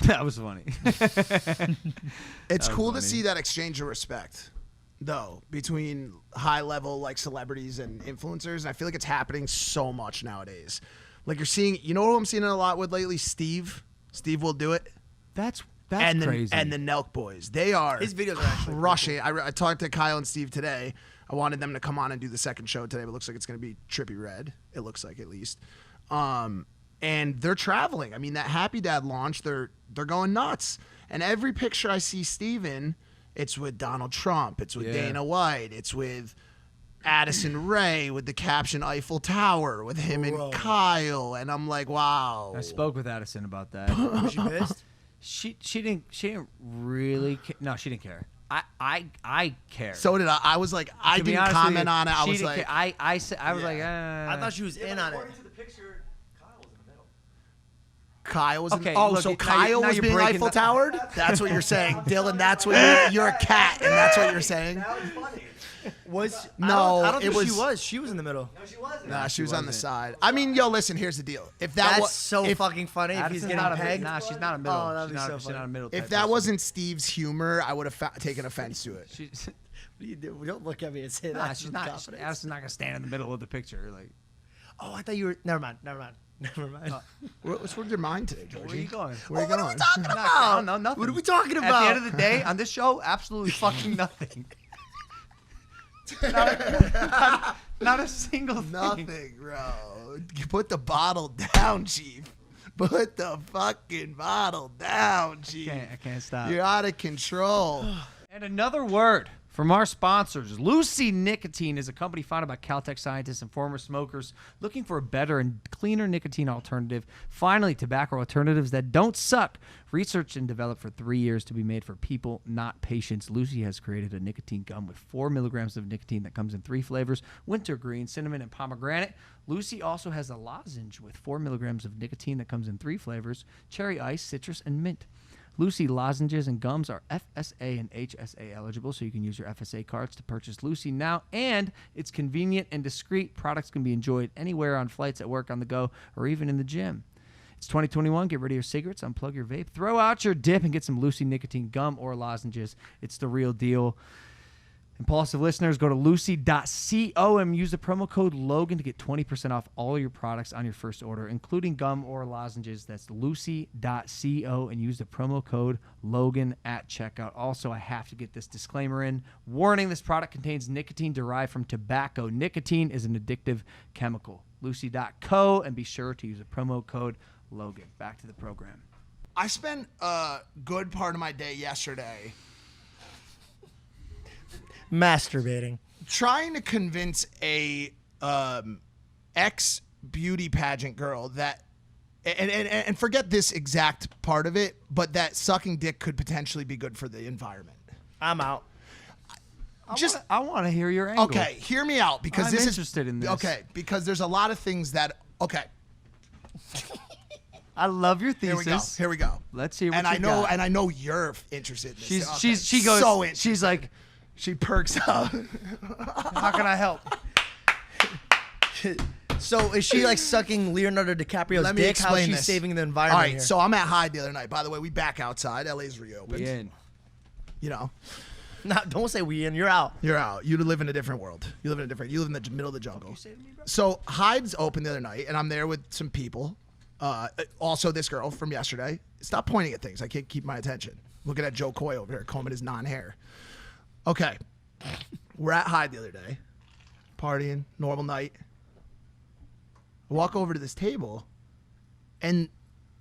That was funny. It's cool funny. to see that exchange of respect, though, between high level like celebrities and influencers. And I feel like it's happening so much nowadays. Like you're seeing, you know what I'm seeing it a lot with lately? Steve will do it. That's and crazy. And the Nelk Boys, they are His videos are actually crushing. I talked to Kyle and Steve today. I wanted them to come on and do the second show today, but it looks like it's going to be Trippy Red. It looks like, at least. And they're traveling. I mean, that Happy Dad launch, they're going nuts. And every picture I see Steve in, it's with Donald Trump. It's with Dana White. It's with Addison Rae with the caption Eiffel Tower with him and Kyle. And I'm like, wow. I spoke with Addison about that. Was she pissed? She didn't really. No, she didn't care. I care. So did I. I was like, I To be didn't honest with comment you, on it. I she was didn't like, care. I was like, I thought she was in on it. Kyle was Okay, in, oh, look, so now Kyle now was you're being breaking Eiffel the- Towered? That's what you're saying. Dylan, that's what you're a cat, and that's what you're saying? Was No, I don't it think she was- was. She was in the middle. Nah, she was on the side. I mean, yo, listen, here's the deal. If that That's was so fucking funny. If he's Addison's getting not a pegged. Nah, she's not a middle. Oh, that'd be so she's not funny. a middle. if type that person. wasn't Steve's humor, I would have taken offense to it. She's, What do you do? Don't look at me and say nah, that. she's with not. confidence. Addison's not gonna stand in the middle of the picture. Like, Oh, I thought you were. Never mind. What's with your mind today, where are Georgie? you going? Where are you What are going? we talking I about? don't know nothing. What are we talking At about? the end of the day, on this show, absolutely fucking nothing. not a single thing. Nothing, bro. You put the bottle down, Chief. Put the fucking bottle down, G. I can't stop. You're out of control. And another word from our sponsors. Lucy Nicotine is a company founded by Caltech scientists and former smokers looking for a better and cleaner nicotine alternative. Finally, tobacco alternatives that don't suck. Researched and developed for 3 years to be made for people, not patients. Lucy has created a nicotine gum with 4 milligrams of nicotine that comes in 3 flavors: wintergreen, cinnamon, and pomegranate. Lucy also has a lozenge with 4 milligrams of nicotine that comes in 3 flavors: cherry ice, citrus, and mint. Lucy lozenges and gums are FSA and HSA eligible, so you can use your FSA cards to purchase Lucy now, and it's convenient and discreet. Products can be enjoyed anywhere, on flights, at work, on the go, or even in the gym. It's 2021. Get rid of your cigarettes, unplug your vape, throw out your dip, and get some Lucy nicotine gum or lozenges. It's the real deal. Impulsive listeners, go to lucy.co and use the promo code Logan to get 20% off all your products on your first order, including gum or lozenges. That's lucy.co and use the promo code Logan at checkout. Also, I have to get this disclaimer in. Warning, this product contains nicotine derived from tobacco. Nicotine is an addictive chemical. Lucy.co, and be sure to use the promo code Logan. Back to the program. I spent a good part of my day yesterday Masturbating. trying to convince a ex beauty pageant girl that, and forget this exact part of it, but that sucking dick could potentially be good for the environment. I'm out. I want to hear your angle. Okay, hear me out, because I'm this interested in this. Okay, because there's a lot of things that. Okay, I love your here we go. thesis. Here we go. Let's hear what and you I know, got. and I know you're interested in this. She goes. So interested. She's like, She perks up. How can I help? So is she like sucking Leonardo DiCaprio's Let me dick? How explain she's this. saving the All environment right, here? so I'm at Hyde the other night. By the way, we back outside. LA's reopened. we in. You know, No, don't say we in. You're out. you're out. You live in a different world. You live in the middle of the jungle. So Hyde's open the other night, and I'm there with some people. Also, this girl from yesterday. Stop pointing at things. I can't keep my attention. Looking at Joe Coy over here combing his non-hair. Okay, we're at Hyde the other day, partying, normal night. I walk over to this table, and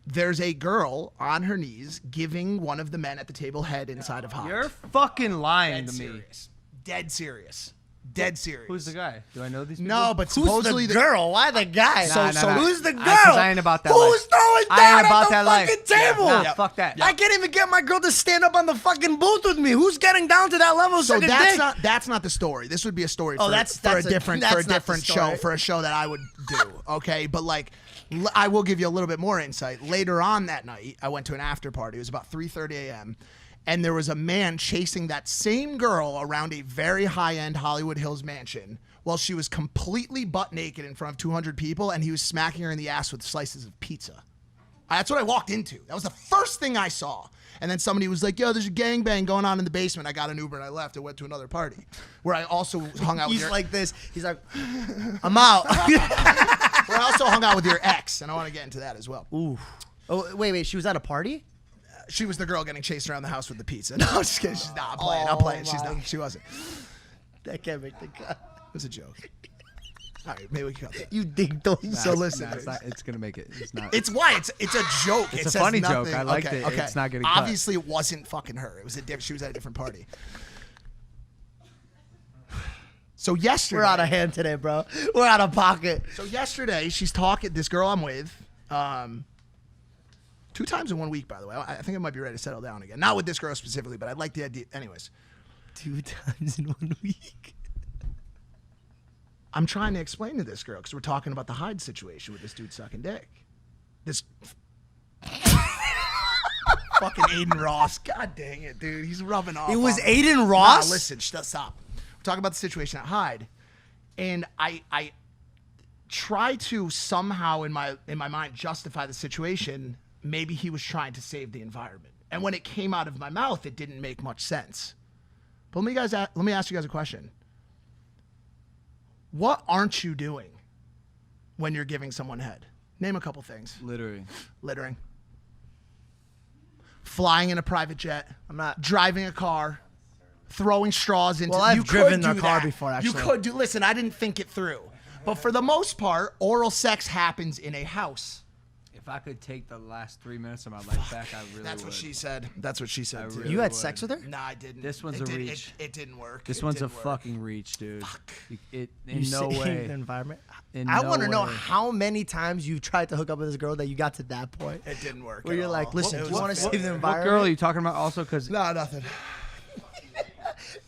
there's a girl on her knees giving one of the men at the table head inside of Hyde. You're fucking lying dead to me. serious. Dead serious. Dead serious. Who's the guy? Do I know these people? No, but Who's supposedly the girl? Why the guy? Nah. Who's the girl? 'Cause I ain't about that Who's life. throwing I down ain't about at the that life. fucking table? Nah, fuck that. I can't even get my girl to stand up on the fucking booth with me. Who's getting down to that level? So sucking that's dick? that's not the story. This would be a story for, that's for a a- different that's for a not the different story. show, for a show that I would do. Okay, but like I will give you a little bit more insight. Later on that night, I went to an after party. It was about 3:30 a.m. and there was a man chasing that same girl around a very high-end Hollywood Hills mansion while she was completely butt naked in front of 200 people, and he was smacking her in the ass with slices of pizza. That's what I walked into. That was the first thing I saw. And then somebody was like, yo, there's a gangbang going on in the basement. I got an Uber and I left. I went to another party where I also hung out with He's your like this. He's like, I'm out. where I also hung out with your ex, and I want to get into that as well. Ooh. Oh, wait. She was at a party? She was the girl getting chased around the house with the pizza. No, I'm just kidding. She's not. I'm playing. She's not. She wasn't. That can't make the cut. It was a joke. All right, maybe we can cut that. You ding dong. So listen, It's gonna make it. It's not. it's why it's a joke. It's It a says funny joke. nothing. I liked Okay, it. Okay. It's not getting cut. Obviously, it wasn't fucking her. It was she was at a different party. So yesterday, We're out of hand today, bro. We're out of pocket. So yesterday, she's talking. This girl I'm with, 2 times in 1 week, by the way. I think I might be ready to settle down again. Not with this girl specifically, but I like the idea. Anyways, 2 times in 1 week. I'm trying to explain to this girl because we're talking about the Hyde situation with this dude sucking dick. This fucking Aiden Ross. God dang it, dude. He's rubbing off. It was on me. Aiden Ross? Nah, listen, stop. We're talking about the situation at Hyde, and I try to somehow in my mind justify the situation. Maybe he was trying to save the environment, and when it came out of my mouth, it didn't make much sense. But let me ask you guys a question. What aren't you doing when you're giving someone head? Name a couple things. Littering. Flying in a private jet. I'm not. Driving a car. Throwing straws into. Well, I've you could driven a do car that. before, actually. You could do. Listen, I didn't think it through. But for the most part, oral sex happens in a house. If I could take the last 3 minutes of my life back, I really would. That's what she said. That's what she said. I too. really You had would. sex with her? Nah, I didn't. This one's it a did- reach. It didn't work. This It one's a didn't work. fucking reach, dude. In You no saved way. the environment. In I no want to know way. how many times you've tried to hook up with this girl that you got to that point. It didn't work. Where at you're all. like, listen, It do you was want to a save the failure. What environment? girl are you talking about? Also, because Nah, nothing.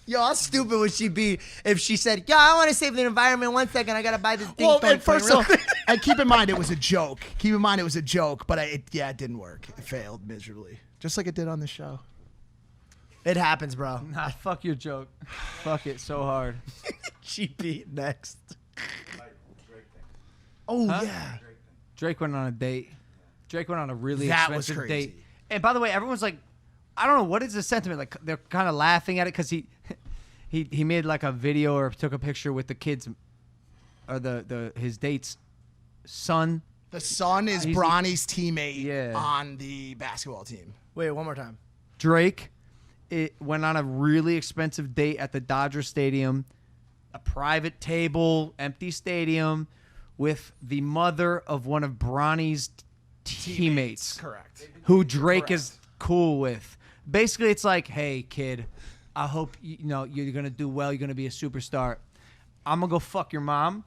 Yo, how stupid would she be if she said, yo, I want to save the environment. 1 second, I got to buy this thing. Well, toy at first, real quick." and keep in mind it was a joke. Keep in mind it was a joke, but it didn't work. It failed miserably, just like it did on the show. It happens, bro. nah, fuck your joke. Fuck it so hard. GP next. Oh, Huh? yeah. Drake went on a date. Drake went on a really That was expensive crazy. date. And by the way, everyone's like, I don't know what is the sentiment. Like they're kind of laughing at it because he made like a video or took a picture with the kids or his date's son. The son is He's- Bronny's teammate Yeah. on the basketball team. Wait, one more time. Drake went on a really expensive date at the Dodger Stadium, a private table, empty stadium, with the mother of one of Bronny's teammates, Correct. who Drake is cool with. Basically, it's like, hey, kid, I hope you're gonna do well. You're gonna be a superstar. I'm gonna go fuck your mom,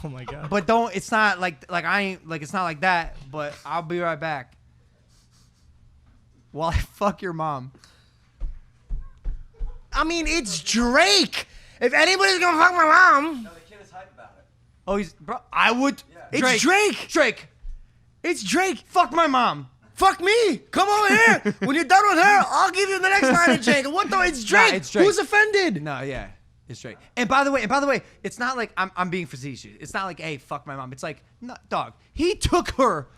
Oh, my God. but don't. It's not like I ain't like it's not like that. But I'll be right back while I fuck your mom. I mean, it's Drake. If anybody's going to fuck my mom, Oh, bro. I would. it's Drake. Drake. It's Drake. Fuck my mom. Fuck me. Come over here. When you're done with her, I'll give you the next line of Drake. What though? It's Drake. it's Drake. Who's offended? No, yeah, it's Drake. And by the way, it's not like I'm being facetious. It's not like, hey, fuck my mom. It's like, no, dog. He took her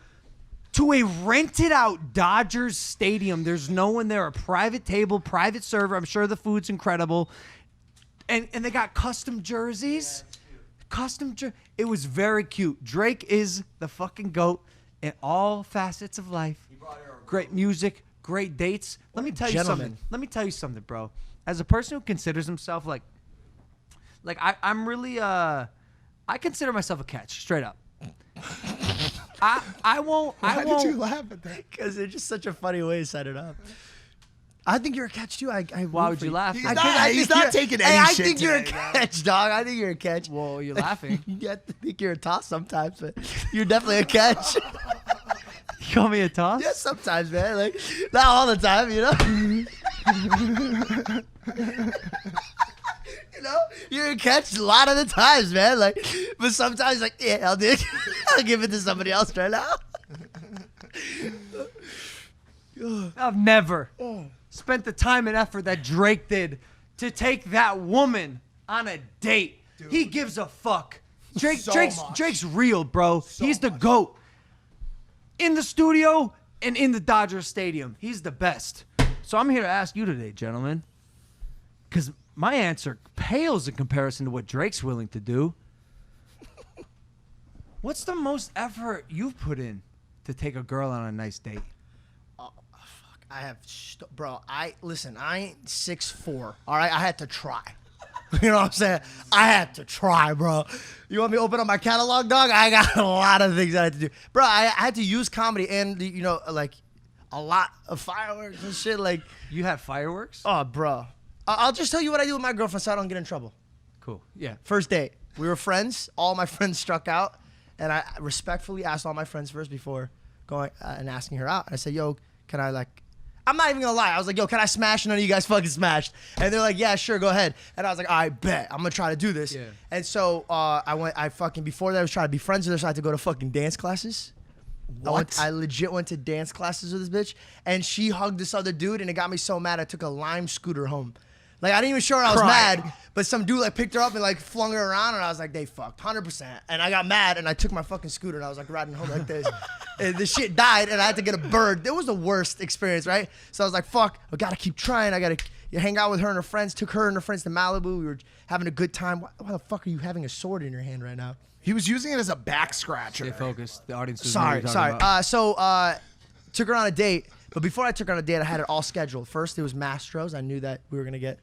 to a rented out Dodgers stadium. There's no one there. A private table, private server. I'm sure the food's incredible. And they got custom jerseys. It was very cute. Drake is the fucking GOAT in all facets of life. Great music, great dates. Let me tell you gentleman. something. Let me tell you something, bro. As a person who considers himself like I'm really I consider myself a catch, straight up. I won't Why did you laugh at that? Because it's just such a funny way to set it up. I think you're a catch too. Why would you laugh? He's I not- can't- he's not taking any I shit think you're a today, bro. catch, dog. I think you're a catch. Well, you're laughing. You have to think you're a toss sometimes, but you're definitely a catch. You call me a toss? Yeah, sometimes, man. Like, not all the time, you know? You know? You're a catch a lot of the times, man. Like, but sometimes, like, yeah, I'll do it. I'll give it to somebody else right now. I've never spent the time and effort that Drake did to take that woman on a date. He gives a fuck. So Drake's much. real, bro. He's the GOAT. In the studio and in the Dodger Stadium. He's the best. So I'm here to ask you today, gentlemen, because my answer pales in comparison to what Drake's willing to do. What's the most effort you've put in to take a girl on a nice date? I have, bro, I ain't 6'4", all right? I had to try. You know what I'm saying? I had to try, bro. You want me to open up my catalog, dog? I got a lot of things I had to do. Bro, I had to use comedy and, you know, like, a lot of fireworks and shit. Like, You had fireworks? oh, bro. I'll just tell you what I do with my girlfriend so I don't get in trouble. Cool. Yeah. First date, we were friends. All my friends struck out. And I respectfully asked all my friends first before going and asking her out. I said, yo, can I, like, I'm not even gonna lie. I was like, yo, can I smash? None of you guys fucking smashed. And they're like, yeah, sure, go ahead. And I was like, I bet. I'm gonna try to do this. Yeah. And so before that, I was trying to be friends with her, so I had to go to fucking dance classes. What? I legit went to dance classes with this bitch, and she hugged this other dude, and it got me so mad I took a Lime scooter home. Like, I didn't even show her I was Crying. mad, but some dude like picked her up and like flung her around, and I was like, they fucked, 100%. And I got mad, and I took my fucking scooter, and I was like riding home like this. And the shit died, and I had to get a bird. It was the worst experience, right? So I was like, fuck, I gotta keep trying. I gotta hang out with her and her friends. Took her and her friends to Malibu. We were having a good time. Why the fuck are you having a sword in your hand right now? He was using it as a back scratcher. Stay focused. The audience doesn't know what Sorry, you're talking sorry. about. Took her on a date, but before I took her on a date, I had it all scheduled. First, it was Mastro's. I knew that we were gonna get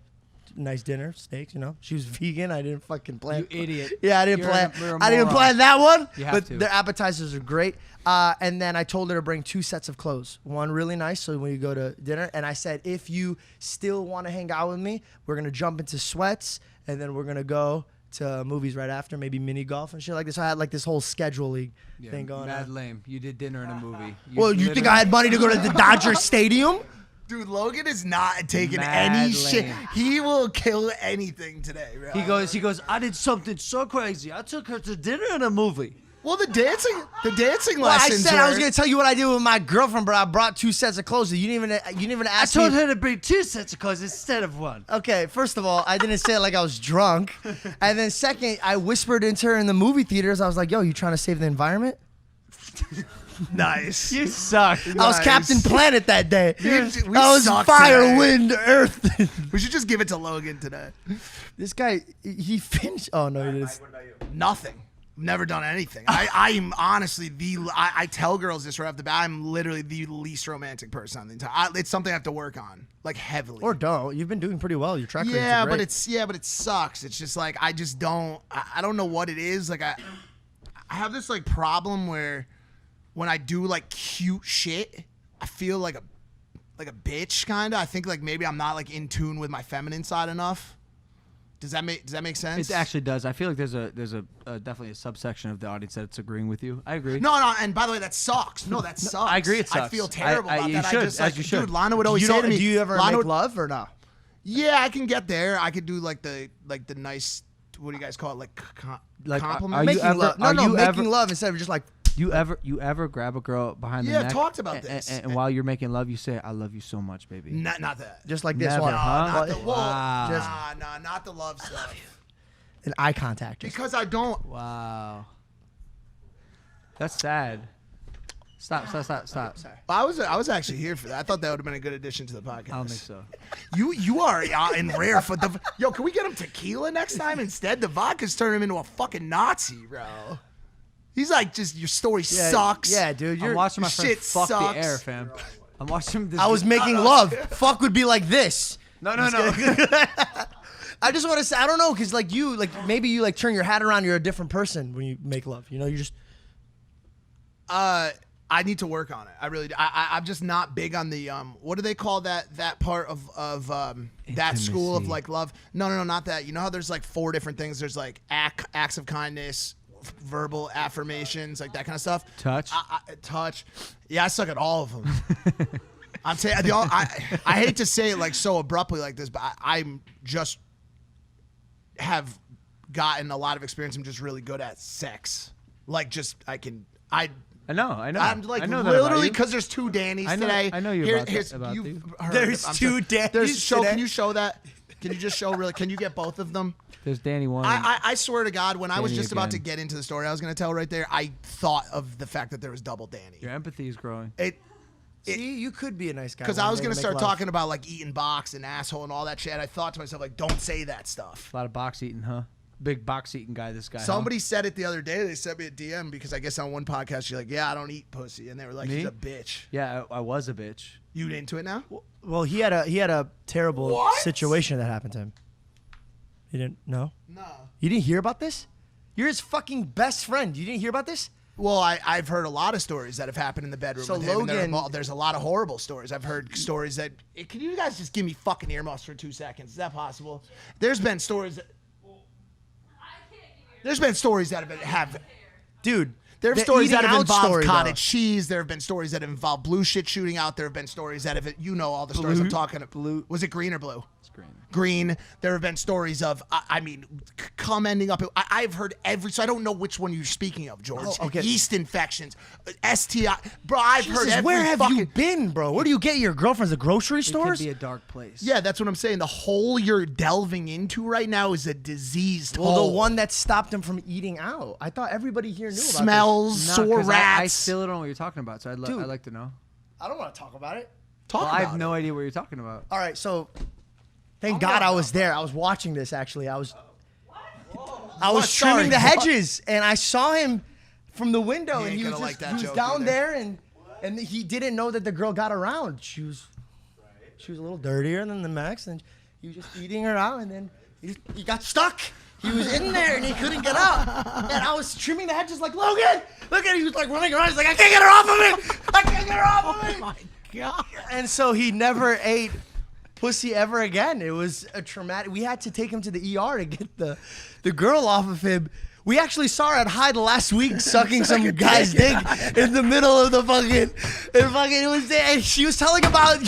nice dinner, steaks. You know, she was vegan. I didn't fucking plan. You idiot. Yeah, I didn't You're plan. you're a I didn't moron. plan that one. You have but to. their appetizers are great. And then I told her to bring 2 sets of clothes. One really nice, so when you go to dinner. And I said, if you still want to hang out with me, we're gonna jump into sweats, and then we're gonna go to movies right after, maybe mini golf and shit like this. So I had like this whole scheduling thing going Mad on. lame. You did dinner in a movie. Well, you think I had money to go to the Dodger Stadium? Dude, Logan is not taking Mad any shit. lame. He will kill anything today, bro. He goes, I did something so crazy. I took her to dinner and a movie. Well, the dancing Well, I lessons. said I was were- gonna tell you what I did with my girlfriend, but I brought 2 sets of clothes. You didn't even I ask me. told her to bring 2 sets of clothes instead of 1. Okay, first of all, I didn't say it like I was drunk, and then second, I whispered into her in the movie theaters. I was like, "Yo, you trying to save the environment?" Nice. You suck. I was Captain Planet that day. We I was suck fire, today. wind, earth. We should just give it to Logan today. This guy, he finished. Oh no, he didn't. Nothing. Never done anything. I'm honestly I tell girls this right off the bat. I'm literally the least romantic person on the entire. It's something I have to work on, like heavily. Or don't. You've been doing pretty well. Your track record. yeah, but it sucks. It's just like I just don't. I don't know what it is. Like I have this like problem where when I do like cute shit, I feel like a bitch kind of. I think like maybe I'm not like in tune with my feminine side enough. Does that make sense? It actually does. I feel like there's a definitely a subsection of the audience that's agreeing with you. I agree. No, and by the way, that sucks. No, that sucks. I agree, it I sucks. feel terrible about you that. should, I just as like, you should. dude, Lana would always you say don't, to me, do you ever Lana make would, love or no? Yeah, I can get there. I could do like the nice. What do you guys call it? Like, compliment. are you Making ever- love. No, are no, you making ever- love instead of just like. You ever grab a girl behind the Yeah, neck? I've talked about and, this. And while you're making love, you say, "I love you so much, baby." Not that. Just like this Never, one. huh? Not the, well, Wow. nah, not the love stuff. An eye contact. Just. Because I don't. Wow. That's sad. Stop. I was actually here for that. I thought that would have been a good addition to the podcast. I don't think so. You are in rare for the. Yo, can we get him tequila next time instead? The vodka's turning him into a fucking Nazi, bro. He's like, just your story sucks. Yeah, dude. I'm You're, watching my friend shit fuck sucks. the air, fam. I'm watching this. I was making love. Fuck would be like this. no. I just want to say, I don't know, because like you, like maybe you like turn your hat around, you're a different person when you make love. You know, you just. I need to work on it. I really do. I'm just not big on the what do they call that part of that school of Intimacy. like love? No, not that. You know how there's like 4 different things. There's like acts of kindness, verbal affirmations, like that kind of stuff. Touch. Touch. Yeah, I suck at all of them. I'm saying I hate to say it like so abruptly like this, but I'm just have gotten a lot of experience. I'm just really good at sex. Like just I know. I'm like I know that about literally you. because there's 2 Dannys I know- today. I know you about that- about you've you. heard There's it, I'm 2 sure. Dannys There's show. today. Can you show that? Can you just show really? Can you get both of them? There's Danny one. I swear to God, when I was Danny just about to again. get into the story I was going to tell right there, I thought of the fact that there was double Danny. Your empathy is growing. See, you could be a nice guy. Because one I was day going to make start love. talking about like eating box and asshole and all that shit. I thought to myself like, don't say that stuff. A lot of box eating, huh? Big box eating guy. This guy. huh? Somebody said it the other day. They sent me a DM because I guess on one podcast you're like, yeah, I don't eat pussy, and they were like, Me? he's a bitch. Yeah, I was a bitch. You into it now? Well, he had a terrible What? situation that happened to him. You didn't know? No. You didn't hear about this? You're his fucking best friend. You didn't hear about this? Well, I've heard a lot of stories that have happened in the bedroom So with him. And Logan- there's a lot of horrible stories. I've heard stories that. Can you guys just give me fucking earmuffs for 2 seconds? Is that possible? There's been stories that. There's been stories that have. Dude, There have the stories that eating have out involved story, cottage though. cheese. There have been stories that have involved blue shit shooting out. There have been stories that have. You know all the stories I'm talking about. Blue. Was it green or blue? It's green. Green. There have been stories of, I mean, cum ending up. I've heard every. So I don't know which one you're speaking of, George. Oh, okay. Yeast infections, STI. Bro, I've heard Jesus, every where have fucking, you been, bro? Where do you get your girlfriends? The grocery It could stores? be a dark place. Yeah, that's what I'm saying. The hole you're delving into right now is a diseased Well, hole. the one that stopped him from eating out. I thought everybody here knew about Smells, Nah, sore 'cause rats. I still don't know what you're talking about, so I'd Dude. like to know. this. I don't want to talk about it. Talk Well, about I have no it. idea what you're talking about. All right, so thank God I was there. I was watching this actually. I was What? trimming Sorry, the what? hedges and I saw him from the window He and ain't he was gonna like that he was joke down either. there and he didn't know that the girl got around. She was a little dirtier than the Max and He was just eating her out, and then he got stuck. He was in there, and he couldn't get out. And I was trimming the head just like, Logan, look at him. He was like running around. He's like, I can't get her off of me. I can't get her off of me. Oh my God. And so he never ate pussy ever again. It was a traumatic. We had to take him to the ER to get the girl off of him. We actually saw her at Hyde last week sucking some guy's dick in the middle of the fucking. It was there, and she was telling about.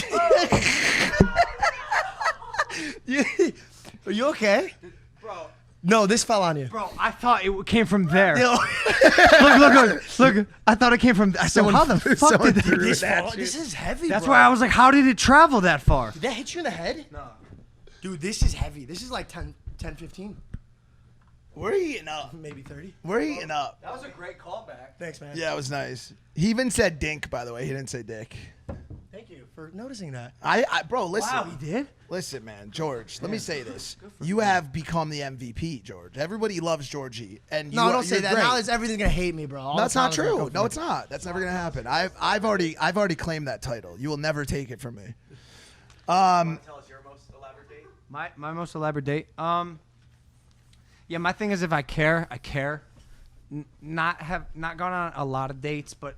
Are you okay? Bro. No, this fell on you. Bro, I thought it came from there. Yo. Look. I thought it came from. I said, how the fuck did This that? this is heavy. That's bro. why I was like, how did it travel that far? Did that hit you in the head? No. Dude, this is heavy. This is like 10, 15. We're eating up. Maybe 30. We're eating up. That was a great callback. Thanks, man. Yeah, it was nice. He even said dink, by the way. He didn't say dick. Thank you for noticing that. Bro, listen. Wow, he did? Listen, man, George. Let me say this: you have become the MVP, George. Everybody loves Georgie, and No, don't say you're that. great. Now everything's gonna hate me, bro. All That's the not time I'm gonna true. go No, for it's not. That's never gonna happen. I've already claimed that title. You will never take it from me. Tell us your most elaborate date. My most elaborate date. Yeah, my thing is if I care, I care. Not gone on a lot of dates, but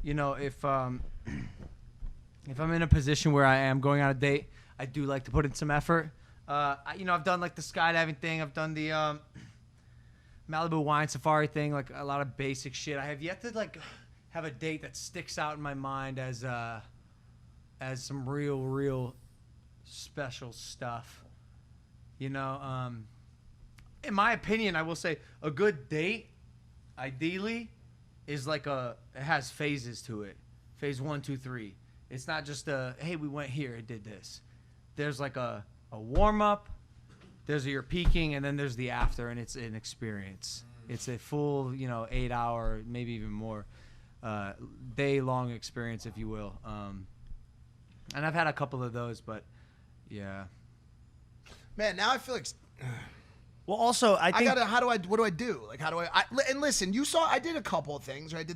you know, if I'm in a position where I am going on a date, I do like to put in some effort. I've done like the skydiving thing. I've done the Malibu wine safari thing, like a lot of basic shit. I have yet to like have a date that sticks out in my mind as some real special stuff. You know, in my opinion, I will say a good date, ideally, is like it has phases to it. Phase 1, 2, 3. It's not just hey, we went here and did this. There's like a warm up, there's your peaking, and then there's the after, and it's an experience. It's a full, 8-hour, maybe even more, day-long experience, if you will. And I've had a couple of those, but yeah. Man, now I feel like. Well, also, I think. What do I do? Like, how do I and listen, you saw, I did a couple of things, right?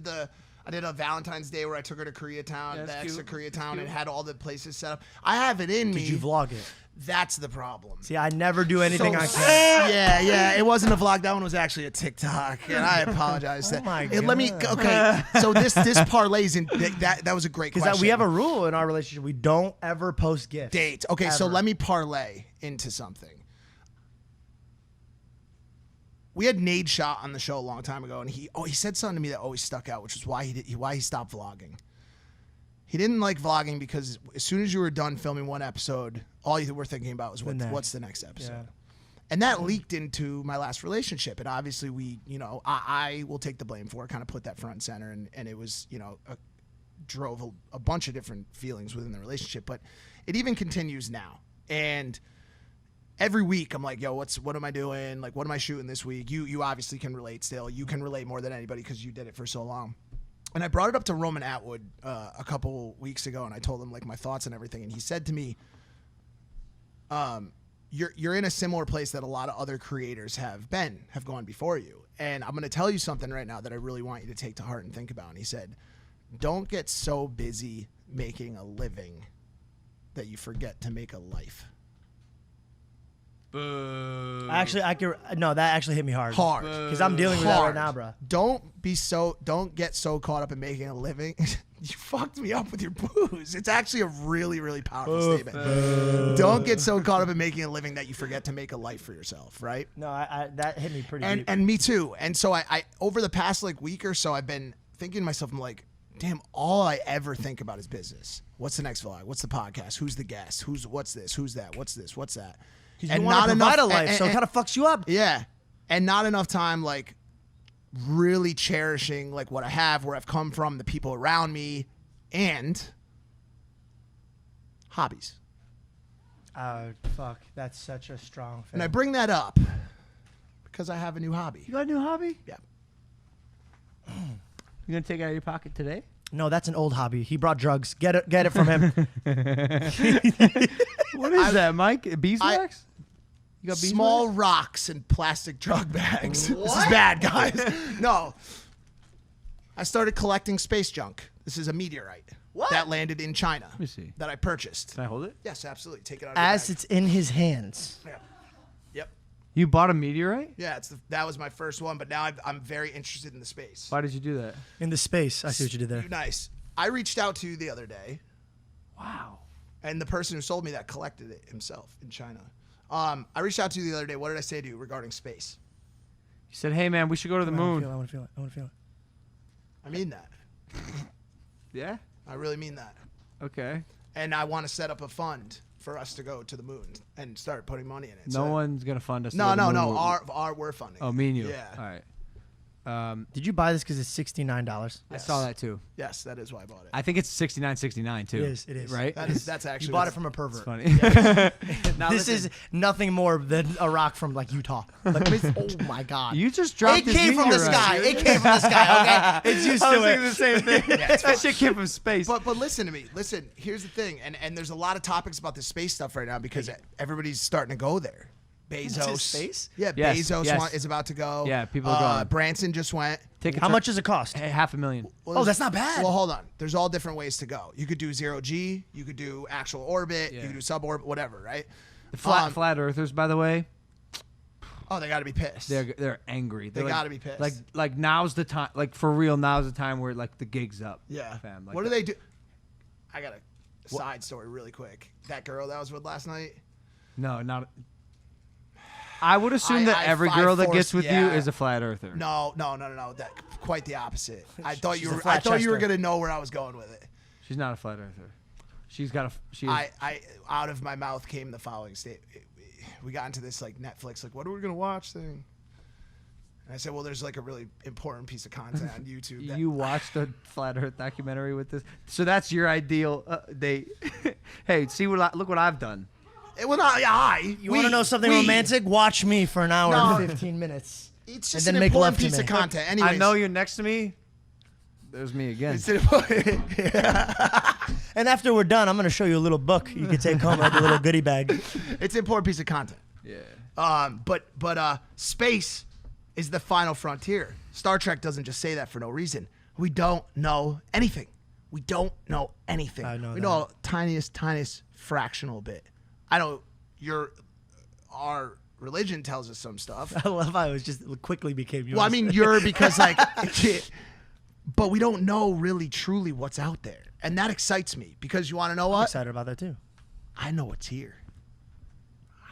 I did a Valentine's Day where I took her to Koreatown, Yeah, the that's extra cute. Koreatown, and had all the places set up. I have it in me. Did you vlog it? That's the problem. See, I never do anything I can. Yeah. It wasn't a vlog. That one was actually a TikTok, and I apologize. Oh my Let me. God. Okay, so this parlays in. That was a great question. Because we have a rule in our relationship: we don't ever post gifts. Dates. Okay, so Ever. let me parlay into something. We had Nate Shot on the show a long time ago, and he said something to me that always stuck out, which is why he stopped vlogging. He didn't like vlogging because as soon as you were done filming one episode, all you were thinking about was what's the next episode. Yeah. And that leaked into my last relationship. And obviously I will take the blame for it, kind of put that front and center. And it was, drove a bunch of different feelings within the relationship. But it even continues now. And every week I'm like, yo, what am I doing? Like, what am I shooting this week? You obviously can relate still. You can relate more than anybody because you did it for so long. And I brought it up to Roman Atwood a couple weeks ago, and I told him like my thoughts and everything. And he said to me, you're in a similar place that a lot of other creators have gone before you. And I'm going to tell you something right now that I really want you to take to heart and think about. And he said, don't get so busy making a living that you forget to make a life. Boo. Actually, that actually hit me hard. Hard. Because I'm dealing with that right now, bro. Don't get so caught up in making a living. You fucked me up with your booze. It's actually a really, really powerful statement. Don't get so caught up in making a living that you forget to make a life for yourself, right? No, that hit me pretty deep. And me too. And so I over the past like week or so, I've been thinking to myself, I'm like, damn, all I ever think about is business. What's the next vlog? What's the podcast? Who's the guest? What's this? Who's that? What's this? What's that? Because you want to provide a life, so it kind of fucks you up. Yeah. And not enough time, like, really cherishing, like, what I have, where I've come from, the people around me, and hobbies. Oh, fuck. That's such a strong thing. And I bring that up because I have a new hobby. You got a new hobby? Yeah. You gonna take it out of your pocket today? No, that's an old hobby. He brought drugs. Get it from him. What is that, Mike? Beeswax? You got Small rocks in plastic drug bags. This is bad, guys. No. I started collecting space junk. This is a meteorite. that landed in China. Let me see. That I purchased. Can I hold it? Yes, absolutely. Take it out. As of your it's in his hands. bag. Yep. You bought a meteorite? Yeah, that was my first one, but now I'm very interested in the space. Why did you do that? In the space. I see what you did there. Nice. I reached out to you the other day, Wow. and the person who sold me that collected it himself in China. I reached out to you the other day. What did I say to you regarding space? You said, "Hey man, we should go to the moon." I want to feel it. I want to feel it. I mean that. Yeah. I really mean that. Okay. And I want to set up a fund for us to go to the moon and start putting money in it. No one's gonna fund us. to No, go to the no, moon. no. We're funding. Oh, me and you. Yeah. All right. Did you buy this because it's $69? I saw that too. Yes, that is why I bought it. I think it's $69.69 too. It is. It is. Right. That's actually. You bought it from a pervert. Funny. Now this is nothing more than a rock from like Utah. Like, oh my God. You just dropped. It this came from the meteorite. sky. It came from the sky. Okay, it's used I to was it. thinking the same thing. That shit came from space. But listen to me. Listen, here's the thing, and there's a lot of topics about this space stuff right now because everybody's starting to go there. Bezos. To space? Yeah, Yes, Bezos yes. is about to go. Yeah, people are going. Branson just went. Tickets How are- much does it cost? Hey, $500,000. Well, Oh, that's not bad. Well, hold on. There's all different ways to go. You could do 0G. You could do actual orbit. Yeah. You could do suborbit, whatever, right? The flat earthers, by the way, Oh, they got to be pissed. they're angry. They They're gotta be pissed. Like now's the time. Like for real, now's the time where like the gig's up. Yeah. Fam. Like What do they do? I got a side story really quick. That girl that I was with last night. No, not. I would assume that I every girl that gets forced- with yeah. you is a flat earther. No. That quite the opposite. I thought She's you a were. flat I thought you were chester. gonna know where I was going with it. She's not a flat earther. She's got a. She. I out of my mouth came the following state. We got into this like Netflix, like what are we gonna watch thing. And I said, well, there's like a really important piece of content on YouTube. That You watched a flat Earth documentary with this, so that's your ideal date. Hey, see look what I've done. It, well, not I. You want to know something romantic? Watch me for an hour and 15 minutes. It's And just then an make love important to piece me. of content. Anyways, I know you're next to me. There's me again. It's an important. And after we're done, I'm going to show you a little book you can take home like a little goodie bag. It's an important piece of content. Yeah. But space is the final frontier. Star Trek doesn't just say that for no reason. We don't know anything. We don't know anything. I know we that. know a tiniest fractional bit. I know our religion tells us some stuff. I love how it just quickly became yours. Well, I mean, you're because like, but we don't know really truly what's out there, and that excites me because you want to know I'm what? excited about that too. I know what's here.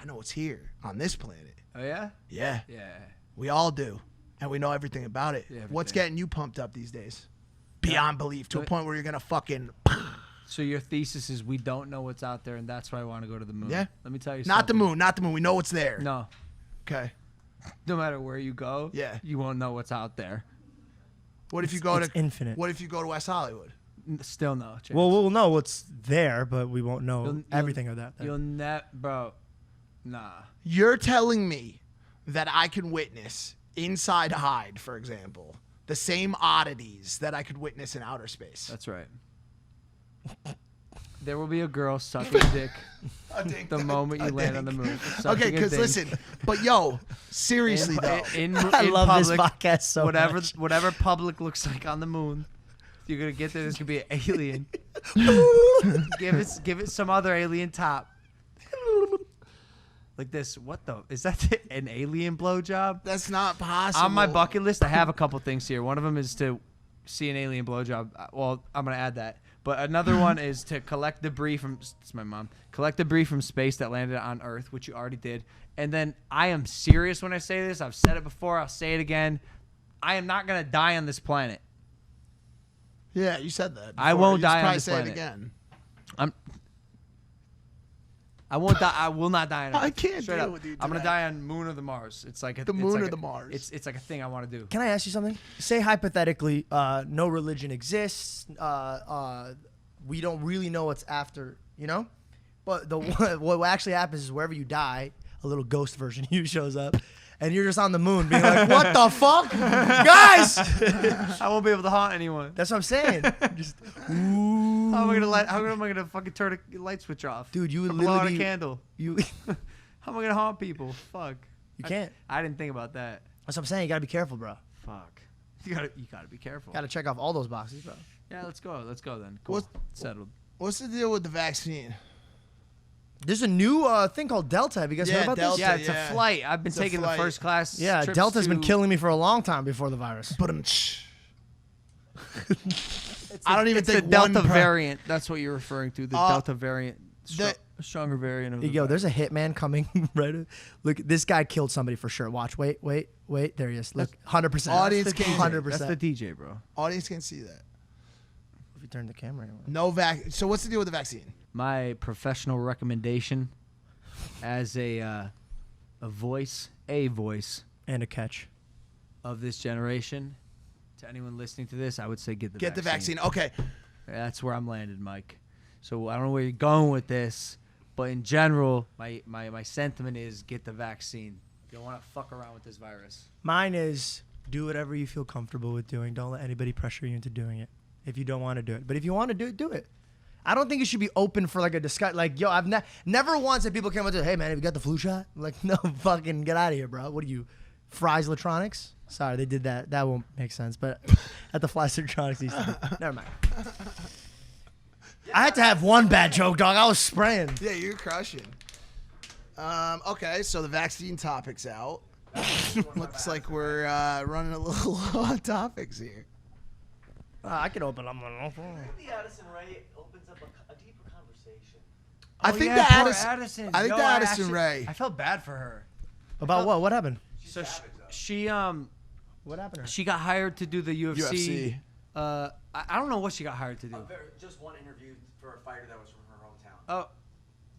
I know what's here on this planet. Oh yeah. Yeah, Yeah. we all do, and we know everything about it. Yeah, What's everything. getting you pumped up these days? Beyond belief, to a But- point where you're gonna fucking. So your thesis is we don't know what's out there, and that's why I want to go to the moon. Yeah. Let me tell you Not the something. moon, not the moon. We know what's there. No. Okay. No matter where you go. Yeah. You won't know what's out there. What if you go it's to infinite. What if you go to West Hollywood? Still no chance. Well, we'll know what's there, but we won't know You'll- everything of that. You'll bro. Nah. You're telling me that I can witness inside Hyde, for example, the same oddities that I could witness in outer space. That's right. There will be a girl sucking dick the moment you land on the moon. Okay, Sucking a because dink. listen, but yo, seriously though, I in love this public, podcast so whatever much. whatever public looks like on the moon, you're gonna get there. There's gonna be an alien. give it some other alien top. Like this. What the? Is that an alien blowjob? that's not possible. On my bucket list, I have a couple things here. One of them is to see an alien blowjob. Well, I'm gonna add that. But another one is to collect debris from. It's my mom. Collect debris from space that landed on Earth, which you already did. And then I am serious when I say this. I've said it before. I'll say it again. I am not gonna die on this planet. Yeah, you said that. I before. won't You die just on probably this say planet. it again. I won't die. I will not die on Earth. I can't Straight deal up. with you I'm gonna today. die on Moon or the Mars. It's like The it's moon like or the Mars. It's like a thing I want to do. Can I ask you something? Say hypothetically, no religion exists. We don't really know what's after, you know? But what actually happens is wherever you die, a little ghost version of you shows up, and you're just on the moon being like, what the fuck? Guys! I won't be able to haunt anyone. That's what I'm saying. Just, How am I gonna fucking turn a light switch off? dude, you Or would blow out a literally... candle. You, How am I gonna haunt people? Fuck. you can't. I didn't think about that. That's what I'm saying. You gotta be careful, bro. Fuck. You gotta be careful. Gotta check off all those boxes, bro. Yeah, let's go. Let's go then. Cool. Settled. What's the deal with the vaccine? There's a new thing called Delta. Have you guys heard about Delta, this? Yeah, it's a flight. I've been It's a taking the flight. first class. Yeah, trips Delta's been to- killing me for a long time before the virus. But I don't even It's think the Delta one variant. That's what you're referring to. The Delta variant. the- Stronger variant of the Yo, virus. there's a hitman coming. Right, look, this guy killed somebody for sure. Watch, wait. There he is. Look, 100%. Audience can't- 100%. That's the DJ, bro. audience can see that. If you turn the camera. No So what's the deal with the vaccine? My professional recommendation as a voice And a catch. of this generation to anyone listening to this, I would say get the Get the vaccine. Okay. That's where I'm landed, Mike. So I don't know where you're going with this, but in general, my sentiment is get the vaccine. You don't want to fuck around with this virus. Mine is do whatever you feel comfortable with doing. Don't let anybody pressure you into doing it if you don't want to do it. But if you want to do it, do it. I don't think it should be open for like a discussion. Like, yo, I've never once had people came up to, hey man, have you got the flu shot? I'm like, no, fucking get out of here, bro. What are you, Fry's Electronics? Sorry, they did that. That won't make sense. But at the Fry's Electronics, never mind. I had to have one bad joke, dog. I was spraying. Yeah, you're crushing. Okay, so the vaccine topic's out. Looks like we're running a little low on topics here. I can open up. The Addison Ray opens up a deeper conversation. I think the poor Addison. I think the Addison Ray. I felt bad for her. About what? What happened? So she What happened to her? she got hired to do the UFC. UFC. I don't know what she got hired to do. Just one interview for a fighter that was from her hometown. Oh,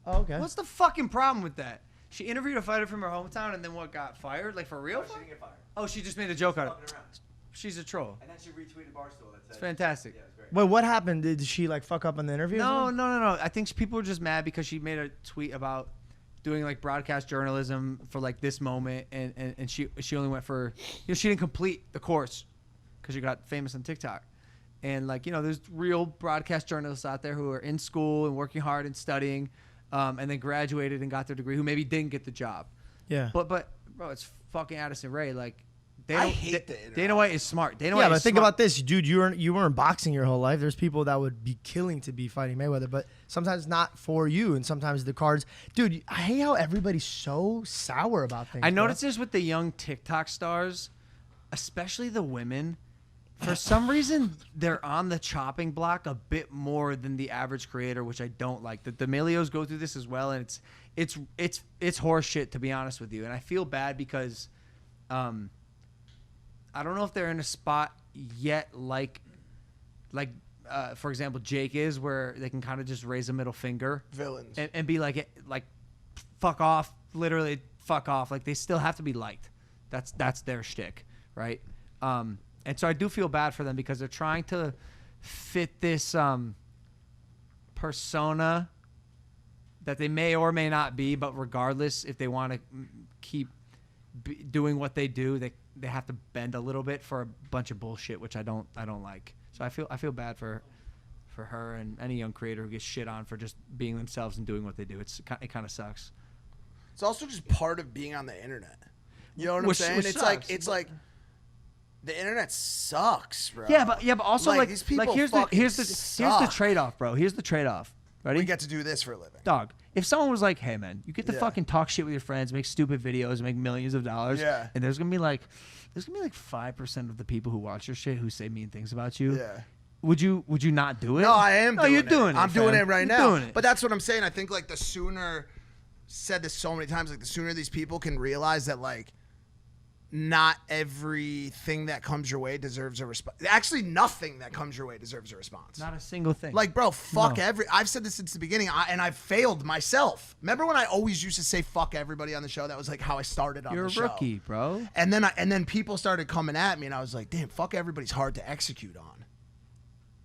Oh, okay. what's the fucking problem with that? She interviewed a fighter from her hometown and then what, got fired? Like for real? She didn't get fired. Oh, she just made a joke out of it. Fucking around. She's a troll. And then she retweeted Barstool that said. It's fantastic. Yeah, it's great. Wait, what happened? Did she like fuck up on the interview? or No. something? I think people were just mad because she made a tweet about doing like broadcast journalism for like this moment, and she only went for, she didn't complete the course because she got famous on TikTok. And like, there's real broadcast journalists out there who are in school and working hard and studying, and then graduated and got their degree who maybe didn't get the job. Yeah. But bro, it's fucking Addison Ray. Like, I hate the internet. Dana White is smart. Dana Yeah, White but is think smart. about this, dude. You were in boxing your whole life. There's people that would be killing to be fighting Mayweather, but sometimes not for you, and sometimes the cards. Dude, I hate how everybody's so sour about things. I bro. noticed this with the young TikTok stars, especially the women. For some reason, they're on the chopping block a bit more than the average creator, which I don't like. The D'Amelios go through this as well, and it's horse shit, to be honest with you. And I feel bad because, I don't know if they're in a spot yet, like, for example, Jake is, where they can kind of just raise a middle finger, Villains. and be like, fuck off, literally fuck off. Like, they still have to be liked. That's their shtick, right? And so I do feel bad for them because they're trying to fit this persona that they may or may not be, but regardless, if they want to keep doing what they do, they have to bend a little bit for a bunch of bullshit, which I don't like. So I feel bad for her and any young creator who gets shit on for just being themselves and doing what they do. It kind of sucks. It's also just part of being on the internet. You know what I'm Which saying? It's sucks. like the internet sucks, bro. Yeah, but also like these people here's fucking the suck. trade-off, bro. Here's the trade-off. Ready? We get to do this for a living. Dog, if someone was like, hey man, you get to Yeah. fucking talk shit with your friends, make stupid videos, make millions of dollars, Yeah. and there's gonna be like 5% of the people who watch your shit who say mean things about you. Yeah. Would you not do it? No, I am. No, doing you're it. doing it. I'm doing fam. it right You're now. doing it. But that's what I'm saying. I think like the sooner, said this so many times, like the sooner these people can realize that like not everything that comes your way deserves a response. Actually, nothing that comes your way deserves a response. not a single thing. Like, bro, fuck No. I've said this since the beginning, and I've failed myself. Remember when I always used to say fuck everybody on the show? That was like how I started on you're the a show. rookie, bro. And then people started coming at me, and I was like, damn, fuck everybody's hard to execute on.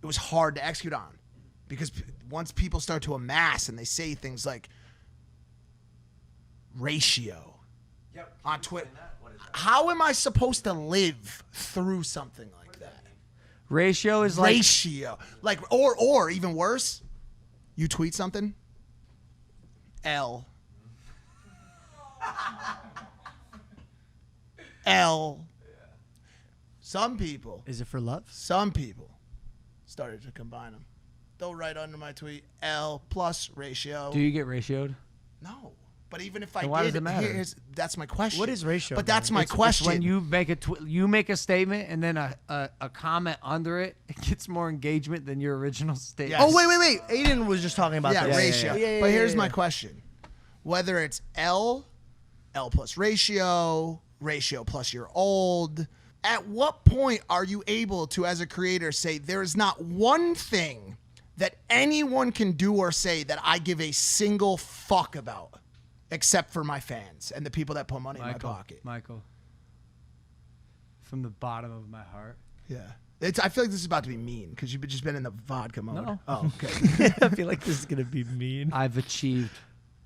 It was hard to execute on. Because once people start to amass and they say things like ratio on Twitter, how am I supposed to live through something like that? Ratio is like Ratio. Like, or even worse, you tweet something, L. L. Some people. Is it for love? Some people started to combine them. They'll write under my tweet L plus ratio. Do you get ratioed? No. But even if I why did, does it matter? That's my question. What is ratio? But that's my It's question. when you make you make a statement and then a comment under it, it gets more engagement than your original statement. Yes. Oh, wait. Aiden was just talking about yeah, this. ratio. Yeah, but here's yeah. my question. Whether it's L plus ratio plus you're old, at what point are you able to, as a creator, say there is not one thing that anyone can do or say that I give a single fuck about? Except for my fans and the people that put money in my pocket. Michael, from the bottom of my heart. Yeah. I feel like this is about to be mean because you've just been in the vodka mode. No. Oh, okay. I feel like this is gonna be mean. I've achieved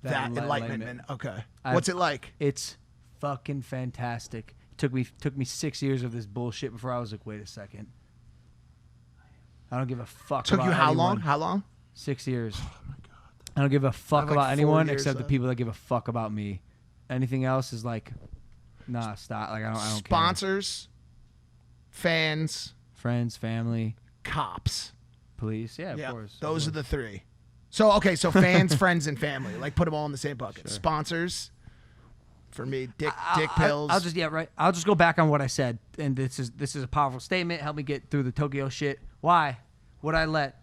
that enlightenment. Okay. What's it like? It's fucking fantastic. It took me 6 years of this bullshit before I was like, wait a second. I don't give a fuck Took about you how anyone. long? How long? 6 years. Oh my God. I don't give a fuck like about 4 anyone years except the left. people that give a fuck about me. Anything else is like, nah, stop. Like I don't Sponsors, fans, care. Friends, family, cops. police. Yeah, of course. Those are the three. So, okay, so fans, friends, and family. Like, put them all in the same bucket. Sure. Sponsors, for me, dick pills. I'll just go back on what I said, and this is a powerful statement. Help me get through the Tokyo shit. Why would I let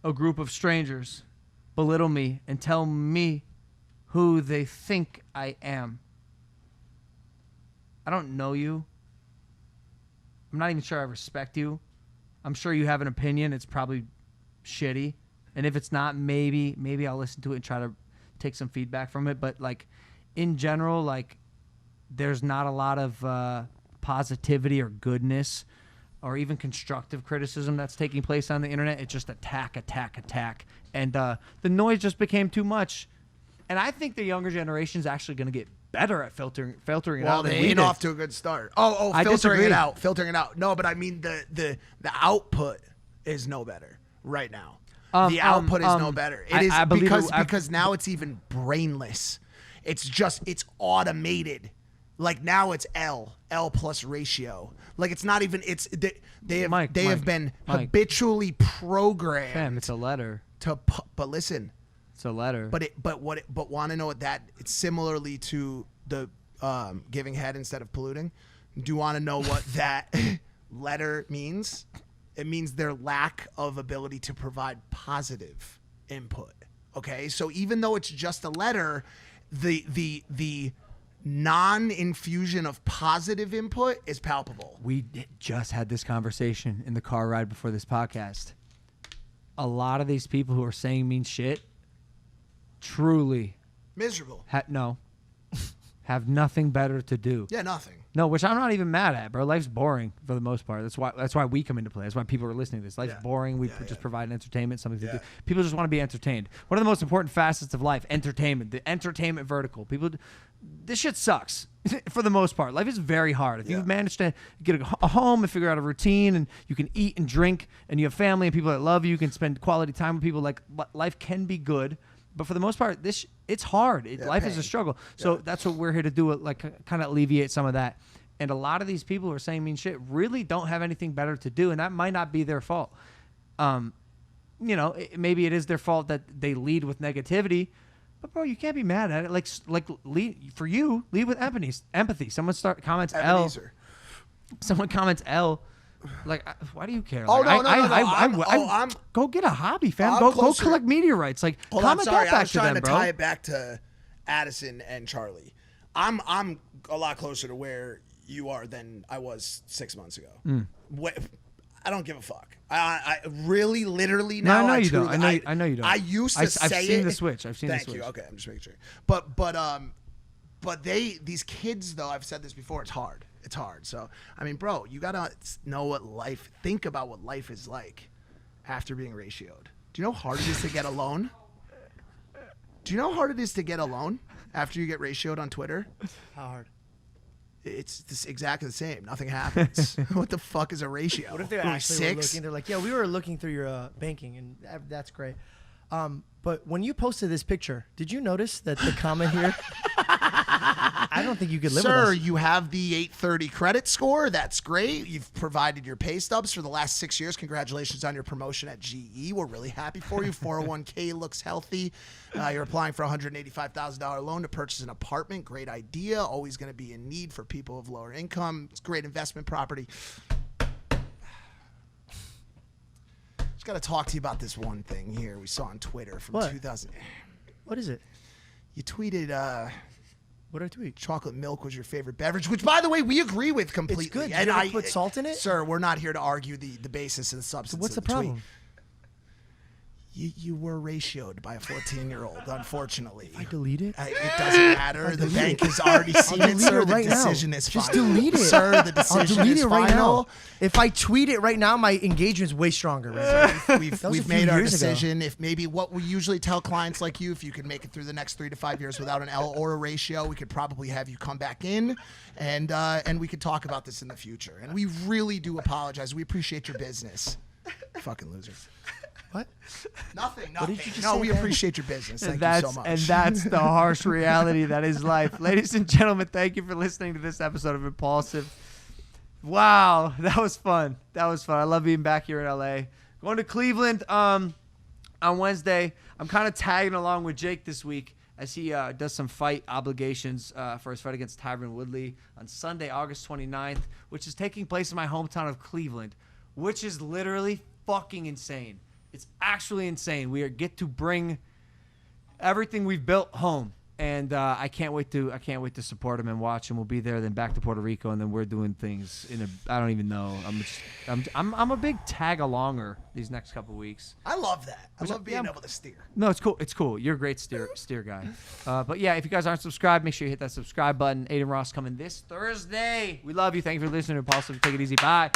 a group of strangers belittle me and tell me who they think I am? I don't know you. I'm not even sure I respect you. I'm sure you have an opinion. It's probably shitty. And if it's not, maybe I'll listen to it and try to take some feedback from it. But like in general, like there's not a lot of positivity or goodness or even constructive criticism that's taking place on the internet. It's just attack. And the noise just became too much. And I think the younger generation is actually going to get better at filtering it out. Well, they than we ain't did. off to a good start. Oh, I filtering disagree. it out. No, but I mean the output is no better right now. The output is no better. It is I believe because now it's even brainless. It's automated. Like now it's L plus ratio. Like it's not even. They have been habitually programmed. Fam, it's a letter. But listen. It's a letter. But want to know what that? It's similarly to the giving head instead of polluting. Do you want to know what that letter means? It means their lack of ability to provide positive input. Okay, so even though it's just a letter, the non-infusion of positive input is palpable. We just had this conversation in the car ride before this podcast. A lot of these people who are saying mean shit truly Miserable. have nothing better to do. Yeah, nothing. No, which I'm not even mad at, bro. Life's boring for the most part. That's why we come into play. That's why people are listening to this. Life's boring. We just provide entertainment, something to do. People just want to be entertained. One of the most important facets of life, entertainment, the entertainment vertical. This shit sucks for the most part. Life is very hard. If you've managed to get a home and figure out a routine and you can eat and drink and you have family and people that love you, you can spend quality time with people, like life can be good. But for the most part, it's hard. Life is a struggle. So that's what we're here to do, like kind of alleviate some of that. And a lot of these people who are saying mean shit really don't have anything better to do, and that might not be their fault. Maybe it is their fault that they lead with negativity. But bro, you can't be mad at it. Like lead with empathy. Someone comments L. Someone comments L. Like, why do you care? Oh, like, no. Go get a hobby, fam. Go collect meteorites. Like, comment that back to them, bro. I was trying to tie it back to Addison and Charlie. I'm a lot closer to where you are than I was 6 months ago. I don't give a fuck. I really, literally now. No, I know you truly, don't. I know you don't. I used to say it. I've seen the switch. Thank you. Okay, I'm just making sure. But these kids though, I've said this before. It's hard. It's hard. So I mean, bro, you gotta think about what life is like after being ratioed. Do you know how hard it is to get a loan? Do you know how hard it is to get a loan after you get ratioed on Twitter? How hard? It's exactly the same. Nothing happens. What the fuck is a ratio? What if they actually were looking? They're like, yeah, we were looking through your banking, and that's great. But when you posted this picture, did you notice that the comment here? I don't think you could live Sir, with us. you have the 830 credit score. That's great. You've provided your pay stubs for the last 6 years. Congratulations on your promotion at GE. We're really happy for you. 401k looks healthy. You're applying for a $185,000 loan to purchase an apartment. Great idea. Always going to be in need for people of lower income. It's great investment property. Just got to talk to you about this one thing here we saw on Twitter from What? 2000. What is it? You tweeted What did I tweet? chocolate milk was your favorite beverage, which, by the way, we agree with completely. It's good. Did And you ever put salt in it? Sir, we're not here to argue the basis and the substance. What's the of the tweet. problem? You were ratioed by a 14-year-old, unfortunately. I delete it. It doesn't matter. The bank has already seen it, delete sir. it The right now. decision is Just final. delete it. Sir, the I'll decision delete is it right final. now. If I tweet it right now, my engagement is way stronger. Right? We've That was a few made our years ago. decision. If maybe what we usually tell clients like you, if you can make it through the next 3 to 5 years without an L or a ratio, we could probably have you come back in, and we could talk about this in the future. And we really do apologize. We appreciate your business. Fucking loser. What? Nothing. What did you just No, say, we man? appreciate your business. Thank that's, you so much. And that's the harsh reality that is life. Ladies and gentlemen, thank you for listening to this episode of Impulsive. Wow, that was fun. That was fun. I love being back here in LA. Going to Cleveland on Wednesday. I'm kind of tagging along with Jake this week as he does some fight obligations for his fight against Tyron Woodley on Sunday, August 29th, which is taking place in my hometown of Cleveland, which is literally fucking insane. It's actually insane. We get to bring everything we've built home, and I can't wait to support him and watch him. We'll be there, then back to Puerto Rico, and then we're doing things I don't even know. I'm a big tag alonger these next couple weeks. I love that. I love being yeah. able to steer. No, it's cool. It's cool. You're a great steer guy. But yeah, if you guys aren't subscribed, make sure you hit that subscribe button. Aiden Ross coming this Thursday. We love you. Thank you for listening to Impulsive. Take it easy. Bye.